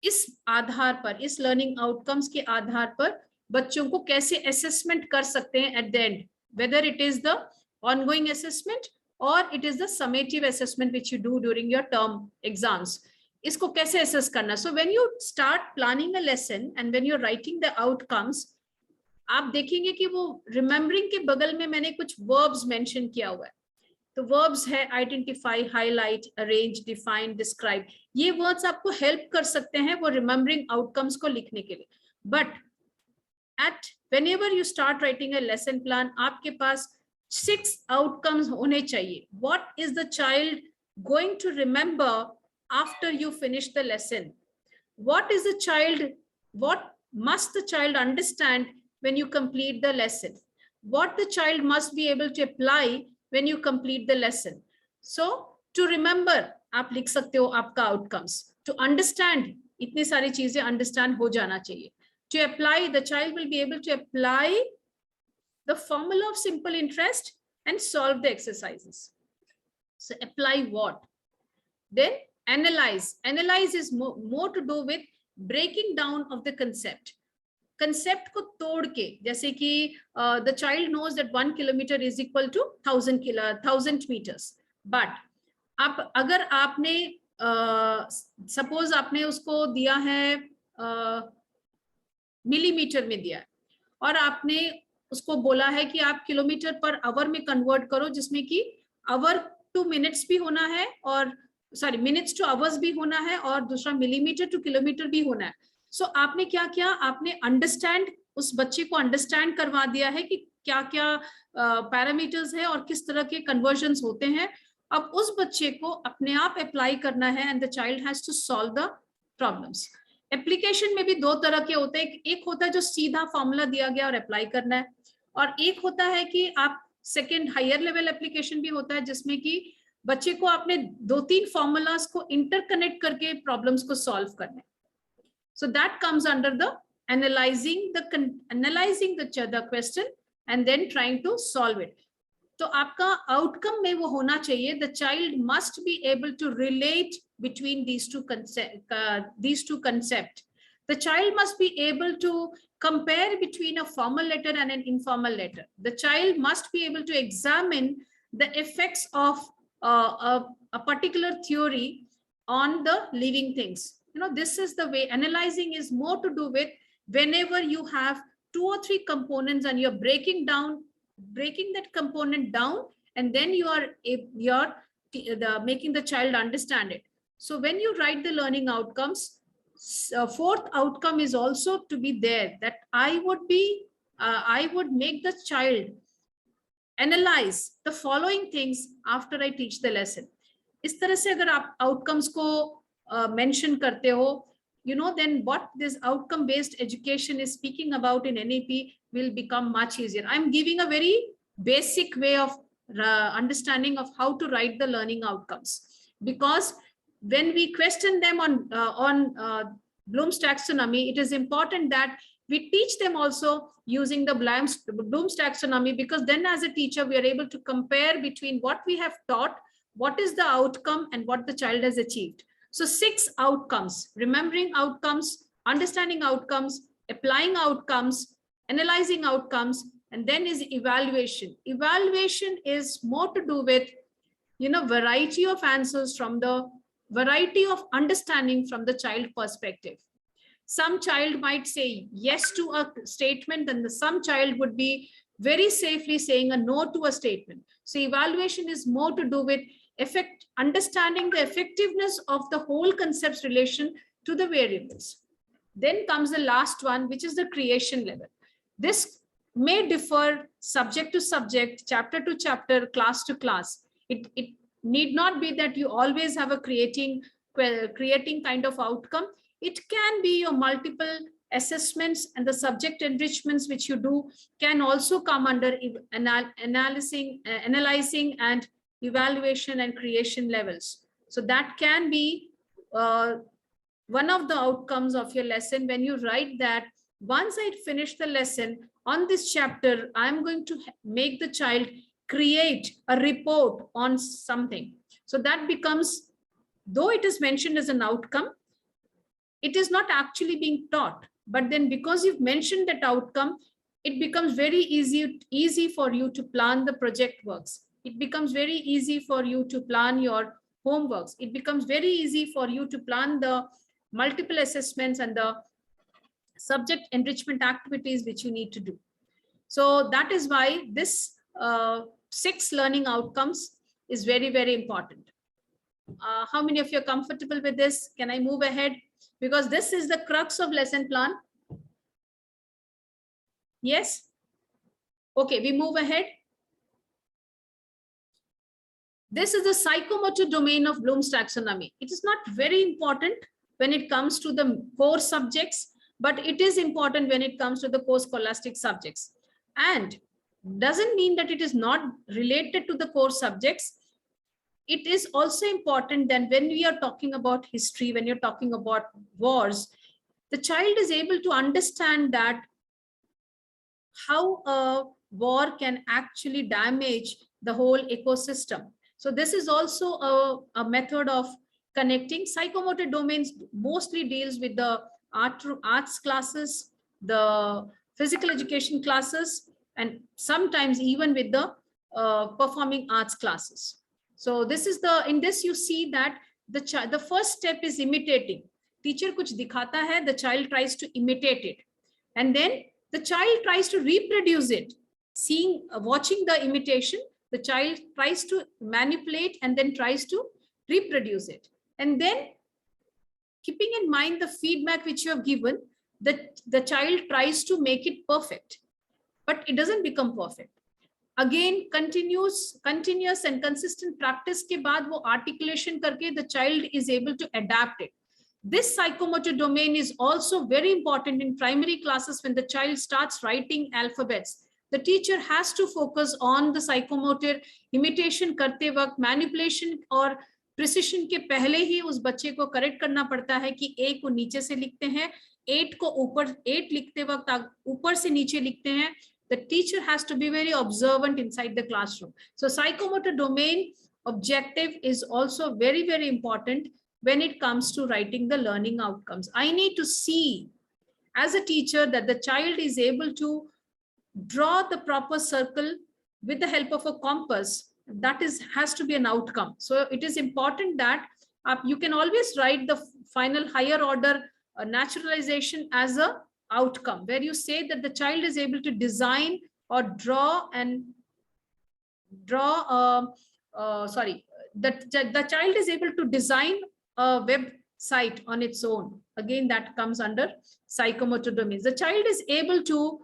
इस आधार पर, इस लर्निंग आउटकम्स के आधार पर बच्चों को कैसे असेसमेंट कर सकते हैं at the end, whether it is the ongoing assessment और it is the summative assessment which you do during your term exams. इसको कैसे असेस करना. So when you start planning a lesson and when you are writing the outcomes, आप देखेंगे कि वो remembering के बगल में मैंने कुछ वर्ब्स मेंशन किया हुआ है. तो वर्ब्स है identify, highlight, arrange, define, describe. ये वर्ड्स आपको हेल्प कर सकते हैं वो रिमेम्बरिंग आउटकम्स को लिखने के लिए. But at whenever you start writing a lesson plan, आपके पास 6 आउटकम्स होने चाहिए. What is the child going to remember after you finish the lesson? What is the child, what must the child understand when you complete the lesson? What the child must be able to apply when you complete the lesson? So to remember, आप लिख सकते हो आपका outcomes. To understand, इतनी सारी चीजें understand हो जाना चाहिए. To apply, the child will be able to apply the formula of simple interest and solve the exercises. So apply what? Then analyze. Analyze is more to do with breaking down of the concept. Concept को तोड़ के, जैसे कि the child knows that 1 kilometer is equal to 1000 meters. But आप अगर आपने suppose आपने उसको दिया है मिलीमीटर में दिया है और आपने उसको बोला है कि आप किलोमीटर पर आवर में कन्वर्ट करो, जिसमें कि आवर टू मिनट्स भी होना है और सॉरी मिनट्स टू आवर्स भी होना है और दूसरा मिलीमीटर टू किलोमीटर भी होना है. सो आपने क्या किया, आपने अंडरस्टैंड, उस बच्चे को अंडरस्टैंड करवा दिया है कि क्या क्या पैरामीटर्स है और किस तरह के कन्वर्जन्स होते हैं. अब उस बच्चे को अपने आप अप्लाई करना है and the child has to solve the problems. Application में भी 2 तरह के होते हैं. एक होता है जो सीधा फॉर्मूला दिया गया और अप्लाई करना है, और एक होता है कि आप सेकेंड हायर लेवल एप्लीकेशन भी होता है जिसमें कि बच्चे को आपने 2-3 फॉर्मूलाज को इंटरकनेक्ट करके प्रॉब्लम्स को सॉल्व करना है. So that comes under the analysing the question and then trying to solve it. तो आपका आउटकम में वो होना चाहिए, the child must be able to relate between these two concepts. The child must be able to compare between a formal letter and an informal letter. The child must be able to examine the effects of a particular theory on the living things. You know, this is the way. Analyzing is more to do with whenever you have 2 or 3 components and you're breaking that component down, and then you're making the child understand it. So when you write the learning outcomes, 4th outcome is also to be there, that I would make the child analyze the following things after I teach the lesson. इस तरह से अगर आप outcomes को mention करते हो, you know, then what this outcome based education is speaking about in NEP will become much easier. I'm giving a very basic way of understanding of how to write the learning outcomes, because when we question them on Bloom's taxonomy, it is important that we teach them also using the Bloom's taxonomy, because then as a teacher we are able to compare between what we have taught, what is the outcome, and what the child has achieved. So 6 outcomes: remembering outcomes, understanding outcomes, applying outcomes, analyzing outcomes, and then is evaluation. Evaluation is more to do with, you know, variety of answers from the variety of understanding from the child perspective. Some child might say yes to a statement, and some child would be very safely saying a no to a statement. So evaluation is more to do with understanding the effectiveness of the whole concept's relation to the variables. Then comes the last one, which is the creation level. This may differ subject to subject, chapter to chapter, class to class. It need not be that you always have a creating kind of outcome. It can be your multiple assessments, and the subject enrichments which you do can also come under analyzing and evaluation and creation levels. So that can be one of the outcomes of your lesson when you write that once I finish the lesson on this chapter, I'm going to make the child create a report on something. So that becomes, though it is mentioned as an outcome, it is not actually being taught. But then because you've mentioned that outcome, it becomes very easy for you to plan the project works. It becomes very easy for you to plan your homeworks. It becomes very easy for you to plan the multiple assessments and the subject enrichment activities which you need to do. So that is why this 6 learning outcomes is very, very important. How many of you are comfortable with this? Can I move ahead? Because this is the crux of lesson plan. Yes? Okay, we move ahead. This is the psychomotor domain of Bloom's taxonomy. It is not very important when it comes to the core subjects, but it is important when it comes to the post-scholastic subjects. And doesn't mean that it is not related to the core subjects. It is also important that when we are talking about history, when you're talking about wars, the child is able to understand that how a war can actually damage the whole ecosystem. So this is also a method of connecting. Psychomotor domains mostly deals with the arts classes, the physical education classes, and sometimes even with the performing arts classes. So this is in this you see that the first step is imitating. Teacher kuch dikhata hai, the child tries to imitate it. And then the child tries to reproduce it. Watching the imitation, the child tries to manipulate and then tries to reproduce it. And then keeping in mind the feedback which you have given, the child tries to make it perfect, but it doesn't become perfect. Again, continuous and consistent practice ke baad wo articulation karke the child is able to adapt it. This psychomotor domain is also very important in primary classes when the child starts writing alphabets. The teacher has to focus on the psychomotor imitation karte waqt, manipulation और precision के पहले ही उस बच्चे को correct करना पड़ता है कि A को नीचे से लिखते हैं, 8 को ऊपर 8 लिखते वक्त ऊपर से नीचे लिखते हैं. The teacher has to be very observant inside the classroom. So psychomotor domain objective is also very, very important when it comes to writing the learning outcomes. I need to see as a teacher that the child is able to draw the proper circle with the help of a compass. That has to be an outcome. So it is important that you can always write the final higher order naturalization as a outcome, where you say that the child is able to design or draw the child is able to design a website on its own. Again, that comes under psychomotor domains. The child is able to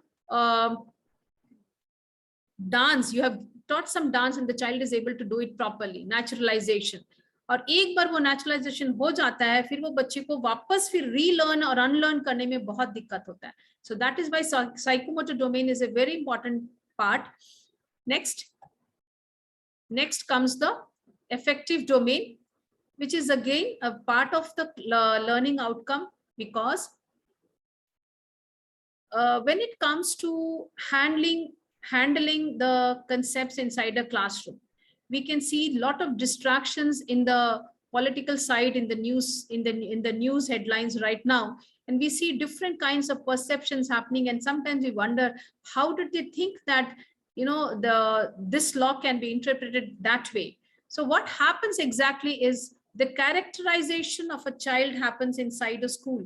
dance. You have taught some dance and the child is able to do it properly. Naturalization. और एक बार वो naturalisation हो जाता है, फिर वो बच्चे को वापस फिर रीलर्न और अनलर्न करने में बहुत दिक्कत होता है. So that is why psychomotor domain is a very important part. Next comes the affective domain, which is again a part of the learning outcome, because when it comes to handling the concepts inside a classroom, we can see a lot of distractions in the political side, in the news, in the news headlines right now, and we see different kinds of perceptions happening, and sometimes we wonder how did they think that this law can be interpreted that way. So what happens exactly is the characterization of a child happens inside a school.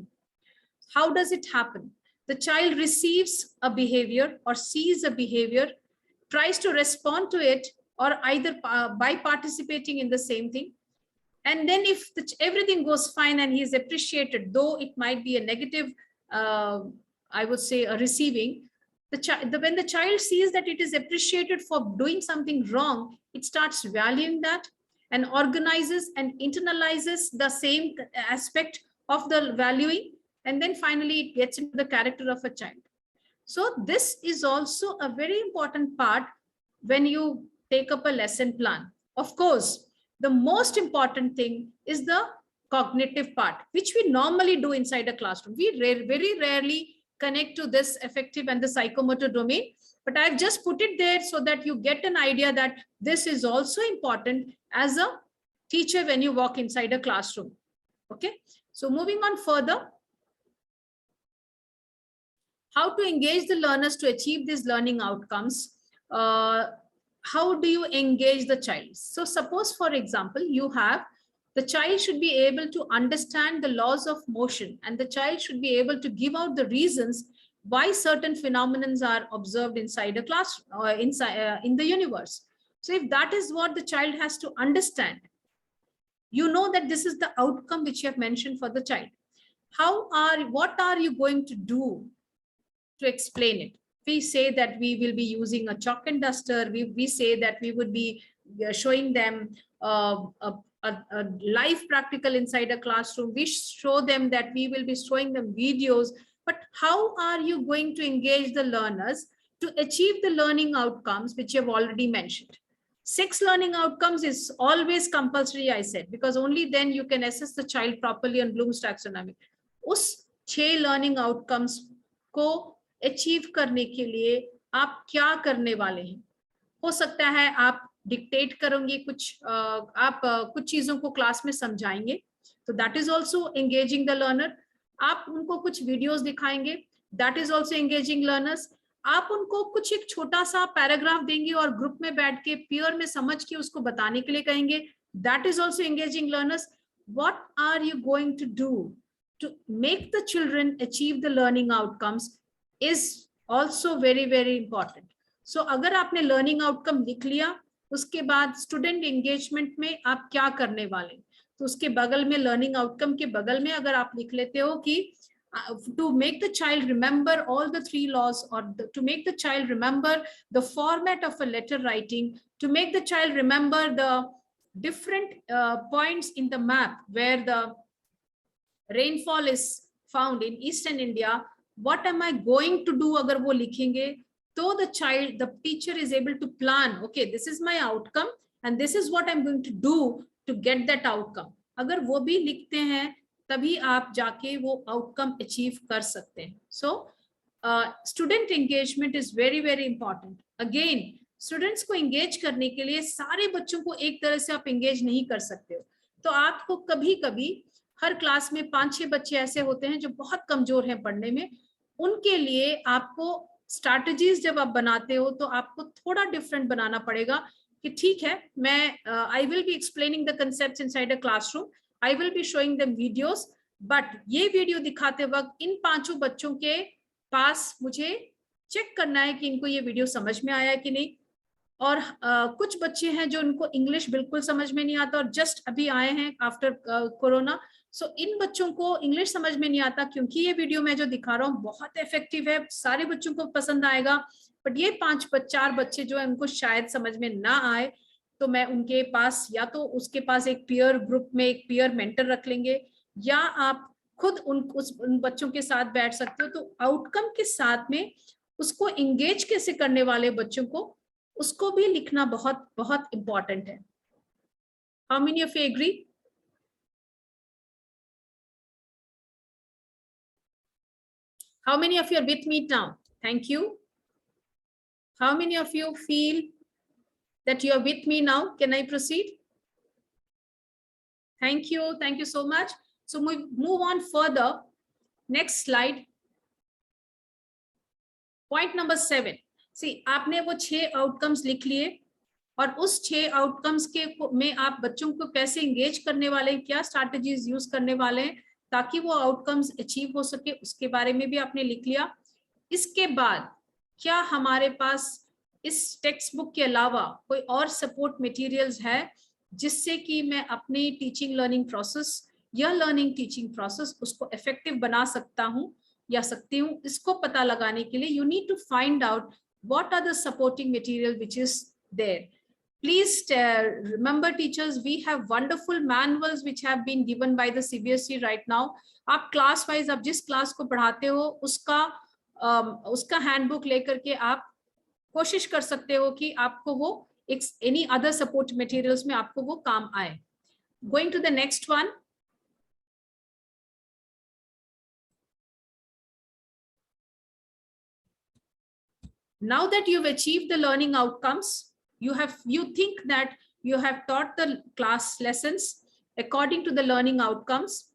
How does it happen? The child receives a behavior or sees a behavior, tries to respond to it, or either by participating in the same thing. And then if everything goes fine and he is appreciated, though it might be a negative, I would say a receiving, when the child sees that it is appreciated for doing something wrong, it starts valuing that and organizes and internalizes the same aspect of the valuing. And then finally it gets into the character of a child. So this is also a very important part when you take up a lesson plan. Of course, the most important thing is the cognitive part, which we normally do inside a classroom. We very rarely connect to this affective and the psychomotor domain, but I've just put it there so that you get an idea that this is also important as a teacher when you walk inside a classroom. Okay, so moving on further, how to engage the learners to achieve these learning outcomes. How do you engage the child? So suppose, for example, you have the child should be able to understand the laws of motion, and the child should be able to give out the reasons why certain phenomena are observed inside a class or in the universe. So if that is what the child has to understand, you know that this is the outcome which you have mentioned for the child. What are you going to do to explain it? We say that we will be using a chalk and duster. We say that we would be showing them a live practical inside a classroom. We show them that we will be showing them videos. But how are you going to engage the learners to achieve the learning outcomes which you have already mentioned? 6 learning outcomes is always compulsory, I said, because only then you can assess the child properly on Bloom's taxonomy. उस 6 learning outcomes को achieve करने के लिए आप क्या करने वाले हैं? हो सकता है आप डिक्टेट करोगे कुछ, आप कुछ चीजों को क्लास में समझाएंगे, तो that is also engaging the learner. आप उनको कुछ वीडियोस दिखाएंगे, that is also engaging learners. आप उनको कुछ एक छोटा सा पैराग्राफ देंगे और ग्रुप में बैठ के पीयर में समझ के उसको बताने के लिए कहेंगे, that is also engaging learners. What are you going to do to make the children achieve the learning outcomes is also very important. So अगर आपने learning outcome लिख लिया, उसके बाद student engagement में आप क्या करने वाले, तो उसके बगल में learning outcome के बगल में अगर आप लिख लेते हो कि to make the child remember all the 3 laws, or to make the child remember the format of a letter writing, to make the child remember the different points in the map where the rainfall is found in eastern India, what am I going to do? अगर वो लिखेंगे तो the teacher is able to plan, okay, this is my outcome and this is what I'm going to do to get that outcome. अगर वो भी लिखते हैं तभी आप जाके वो outcome achieve कर सकते हैं. So student engagement is very important. Again, students को engage करने के लिए सारे बच्चों को एक तरह से आप engage नहीं कर सकते हो, तो आपको कभी-कभी हर क्लास में 5-6 बच्चे ऐसे होते हैं जो बहुत कमजोर हैं पढ़ने में. उनके लिए आपको स्ट्रैटेजीज जब आप बनाते हो तो आपको थोड़ा डिफरेंट बनाना पड़ेगा कि ठीक है, मैं I will be explaining the concepts inside a classroom, I will be showing them videos, but ये वीडियो दिखाते वक्त इन 5 बच्चों के पास मुझे चेक करना है कि इनको ये वीडियो समझ में आया कि नहीं. और कुछ बच्चे हैं जो उनको इंग्लिश बिल्कुल समझ में नहीं आता और जस्ट अभी आए हैं आफ्टर कोरोना. सो इन बच्चों को इंग्लिश समझ में नहीं आता क्योंकि ये वीडियो मैं जो दिखा रहा हूँ बहुत इफेक्टिव है, सारे बच्चों को पसंद आएगा, बट ये 4 बच्चे जो है उनको शायद समझ में ना आए, तो मैं उनके पास या तो उसके पास एक पीयर ग्रुप में एक पीयर मेंटर रख लेंगे, या आप खुद उन बच्चों के साथ बैठ सकते हो. तो आउटकम के साथ में उसको इंगेज कैसे करने वाले बच्चों को, उसको भी लिखना बहुत इंपॉर्टेंट है. How many of you agree? How many of you are with me now? Thank you. How many of you feel that you are with me now? Can I proceed? Thank you. Thank you so much. So we move on further. Next slide. Point number 7. See, आपने वो 6 outcomes लिख लिए और उस 6 outcomes के में आप बच्चों को कैसे engage करने वाले हैं, क्या strategies use करने वाले हैं ताकि वो आउटकम्स अचीव हो सके, उसके बारे में भी आपने लिख लिया. इसके बाद क्या हमारे पास इस टेक्स्ट बुक के अलावा कोई और सपोर्ट मटेरियल्स है जिससे कि मैं अपनी टीचिंग लर्निंग प्रोसेस या लर्निंग टीचिंग प्रोसेस उसको इफेक्टिव बना सकता हूं या सकती हूं? इसको पता लगाने के लिए you need to find out what are the supporting material which is there. Please remember, teachers, we have wonderful manuals which have been given by the CBSE right now. आप क्लास वाइज आप जिस class को पढ़ाते हो उसका handbook लेकर के आप कोशिश कर सकते हो कि आपको वो any other support materials में आपको वो काम आए. Going to the next one. Now that you've achieved the learning outcomes, you think that you have taught the class lessons according to the learning outcomes.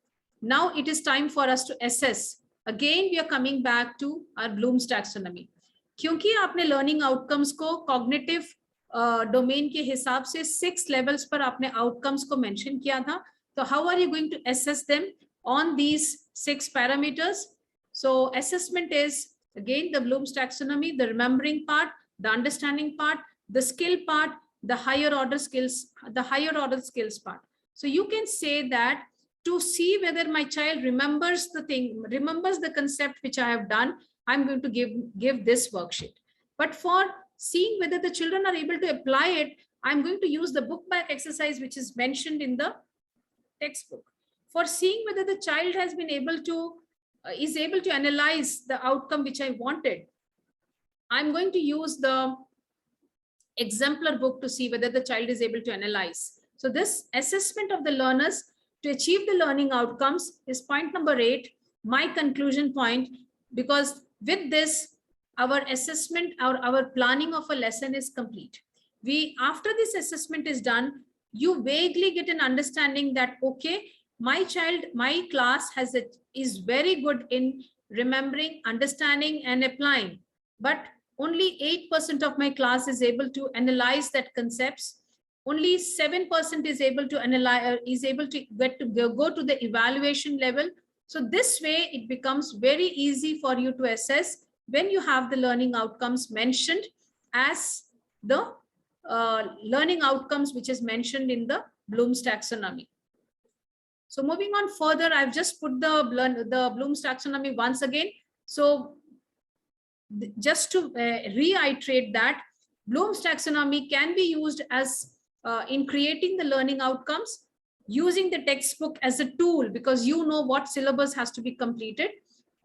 Now it is time for us to assess. Again, we are coming back to our Bloom's taxonomy. क्योंकि आपने learning outcomes को cognitive domain के हिसाब से 6 levels पर आपने outcomes को mention किया था. So how are you going to assess them on these 6 parameters? So assessment is again the Bloom's taxonomy, the remembering part, the understanding part, the skill part, the higher order skills part. So you can say that to see whether my child remembers the concept which I have done, I'm going to give this worksheet. But for seeing whether the children are able to apply it, I'm going to use the book back exercise which is mentioned in the textbook. For seeing whether the child has been able to is able to analyze the outcome which I wanted, I'm going to use the exemplar book to see whether the child is able to analyze. So this assessment of the learners to achieve the learning outcomes is point number 8, my conclusion point, because with this, our assessment, our planning of a lesson is complete. After this assessment is done, you vaguely get an understanding that, okay, my class is very good in remembering, understanding, and applying, but only 8% of my class is able to analyze that concepts. Only 7% is able to analyze, go to the evaluation level. So this way, it becomes very easy for you to assess when you have the learning outcomes mentioned as the learning outcomes which is mentioned in the Bloom's taxonomy. So moving on further, I've just put the Bloom's taxonomy once again. So just to reiterate that Bloom's taxonomy can be used as in creating the learning outcomes using the textbook as a tool, because you know what syllabus has to be completed.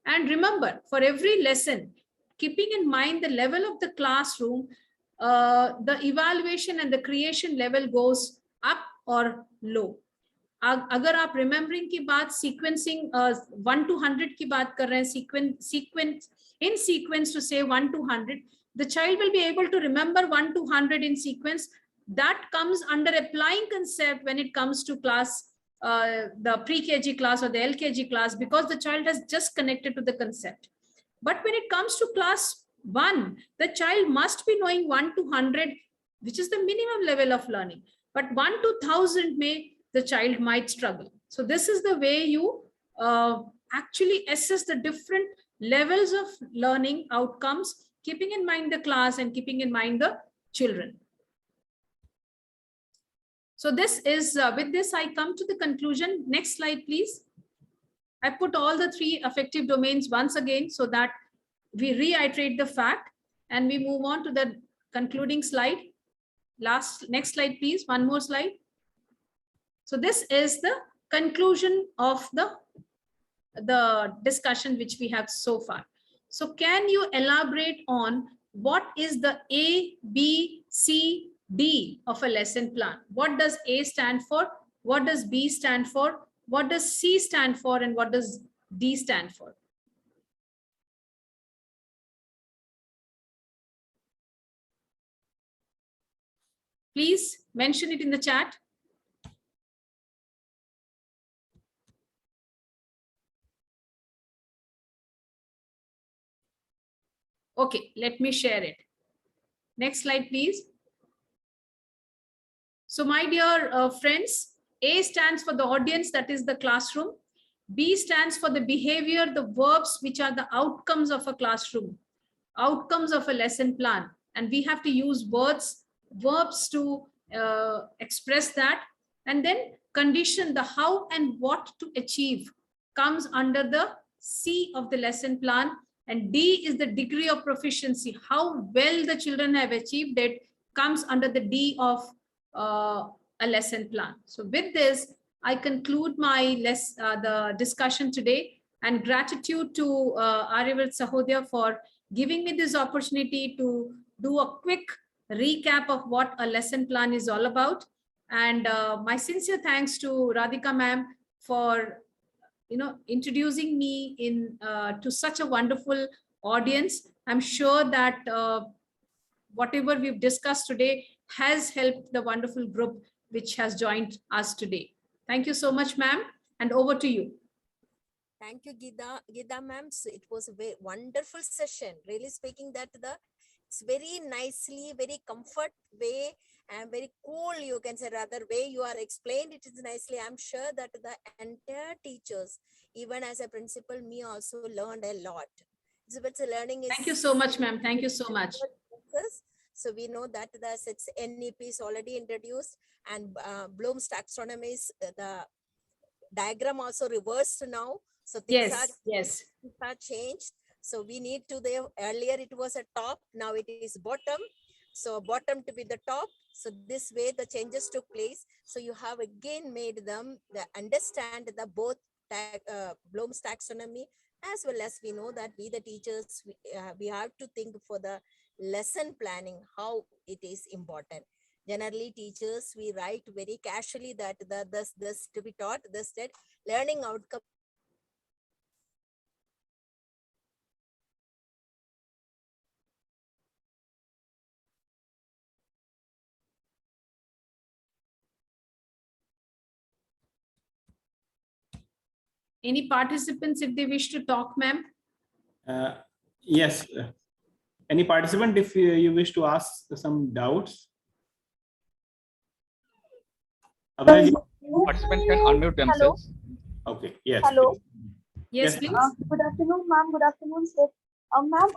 And remember, for every lesson, keeping in mind the level of the classroom, the evaluation and the creation level goes up or low. अगर आप remembering की बात sequencing 1 to 100 की बात कर रहे हैं, in sequence to say 1 to 100, the child will be able to remember 1 to 100 in sequence. That comes under applying concept when it comes to class, the pre-KG class or the LKG class, because the child has just connected to the concept. But when it comes to class 1, the child must be knowing 1 to 100, which is the minimum level of learning. But 1 to 1000 the child might struggle. So this is the way you actually assess the different levels of learning outcomes, keeping in mind the class and keeping in mind the children. So this is, with this, I come to the conclusion. Next slide, please. I put all the 3 affective domains once again so that we reiterate the fact and we move on to the concluding slide. Next slide, please. One more slide. So this is the conclusion of the discussion which we have so far. So can you elaborate on what is the A, B, C, D of a lesson plan? What does A stand for? What does B stand for? What does C stand for? And what does D stand for? Please mention it in the chat. Okay, let me share it. Next slide, please. So my dear friends, A stands for the audience, that is the classroom. B stands for the behavior, the verbs, which are the outcomes of a classroom, outcomes of a lesson plan. And we have to use verbs to express that. And then condition, the how and what to achieve, comes under the C of the lesson plan. And D is the degree of proficiency, how well the children have achieved it, comes under the D of a lesson plan. So with this, I conclude my the discussion today, and gratitude to Aryavart Sahodaya for giving me this opportunity to do a quick recap of what a lesson plan is all about. And my sincere thanks to Radhika ma'am for introducing me in to such a wonderful audience. I'm sure that whatever we've discussed today has helped the wonderful group which has joined us today. Thank you so much, ma'am, and over to you. Thank you, Geeta ma'am. So it was a very wonderful session. Really speaking that it's very nicely, very comfort way and very cool, you can say, rather way you are explained it is nicely. I'm sure that the entire teachers, even as a principal, me also learned a lot. So it's learning is. Thank you so much, ma'am. Thank you so much. So we know that the 6 NEP is already introduced, and Bloom's taxonomy is the diagram also reversed now. So things are changed. So we need to earlier it was a top, now it is bottom. So bottom to be the top. So this way the changes took place. So you have again made them understand the both Bloom's taxonomy, as well as we know that we the teachers, we have to think for the lesson planning, how it is important. Generally teachers, we write very casually that this to be taught, this that learning outcome. Any participants, if they wish to talk, ma'am? Yes. Any participant, if you wish to ask some doubts? Participants can unmute themselves. Okay. Yes. Hello. Yes, please. Good afternoon, ma'am. Good afternoon, sir. Ma'am,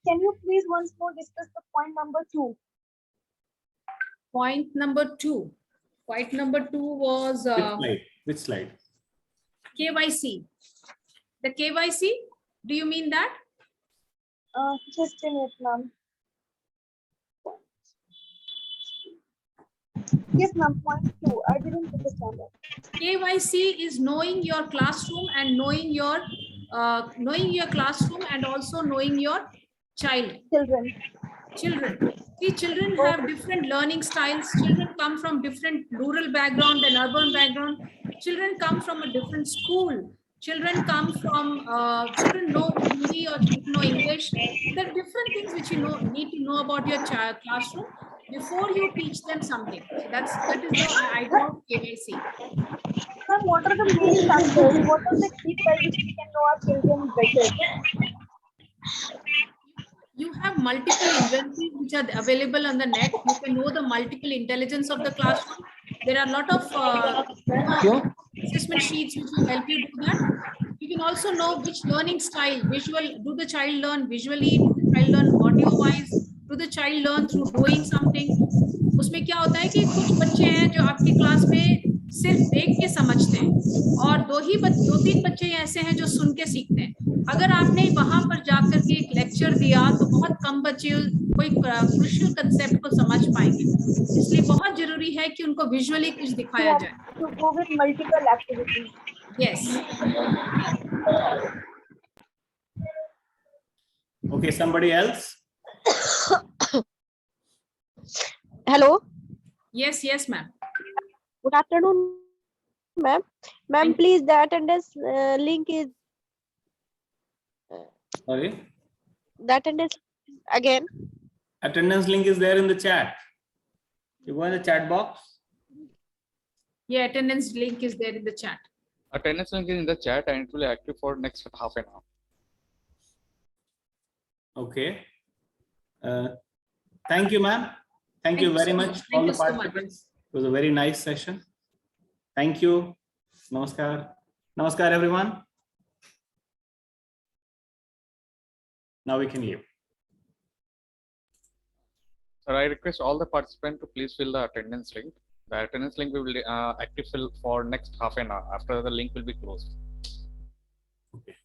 can you please once more discuss the point number 2? Point number 2. Point number 2 was Which slide? KYC. The KYC, do you mean that? Just a minute, ma'am. Yes, ma'am. Point 2. I didn't understand that. KYC is knowing your classroom and knowing your classroom and also knowing your child. Children. See, children have different learning styles. Children come from different rural background and urban background. Children come from a different school. Children come from, children know Hindi or know English. There are different things which you need to know about your classroom before you teach them something. So that is the idea of KYC. Ma'am, what are the main factors? What are the key by which we can know our children better? You have multiple inventories which are available on the net. You can know the multiple intelligence of the classroom. There are a lot of assessment sheets which will help you do that. You can also know which learning style, visual, do the child learn visually, do the child learn audio wise, do the child learn through doing something. उसमें क्या होता है कि कुछ बच्चे हैं जो आपकी क्लास में सिर्फ देख के समझते हैं और दो तीन बच्चे ऐसे हैं जो सुन के सीखते हैं। अगर आपने वहां पर जाकर के एक लेक्चर दिया तो बहुत कम बच्चे कोई क्रूशियल कंसेप्ट को समझ पाएंगे, इसलिए बहुत जरूरी है कि उनको विजुअली कुछ दिखाया जाए। To go with multiple activities. Yes. Okay, somebody else? Hello. Yes, ma'am. Good afternoon, ma'am. Ma'am, please, the attendance link is. Sorry? The attendance again. Attendance link is there in the chat. You go in the chat box. Yeah, attendance link is there in the chat. Attendance link is in the chat and it will be active for next half an hour. Okay. Thank you, ma'am. Thank you very much, all the participants. It was a very nice session. Thank you. Namaskar. Namaskar, everyone. Now we can leave. Sir, I request all the participants to please fill the attendance link. The attendance link will be active for next half an hour. After the link will be closed. Okay.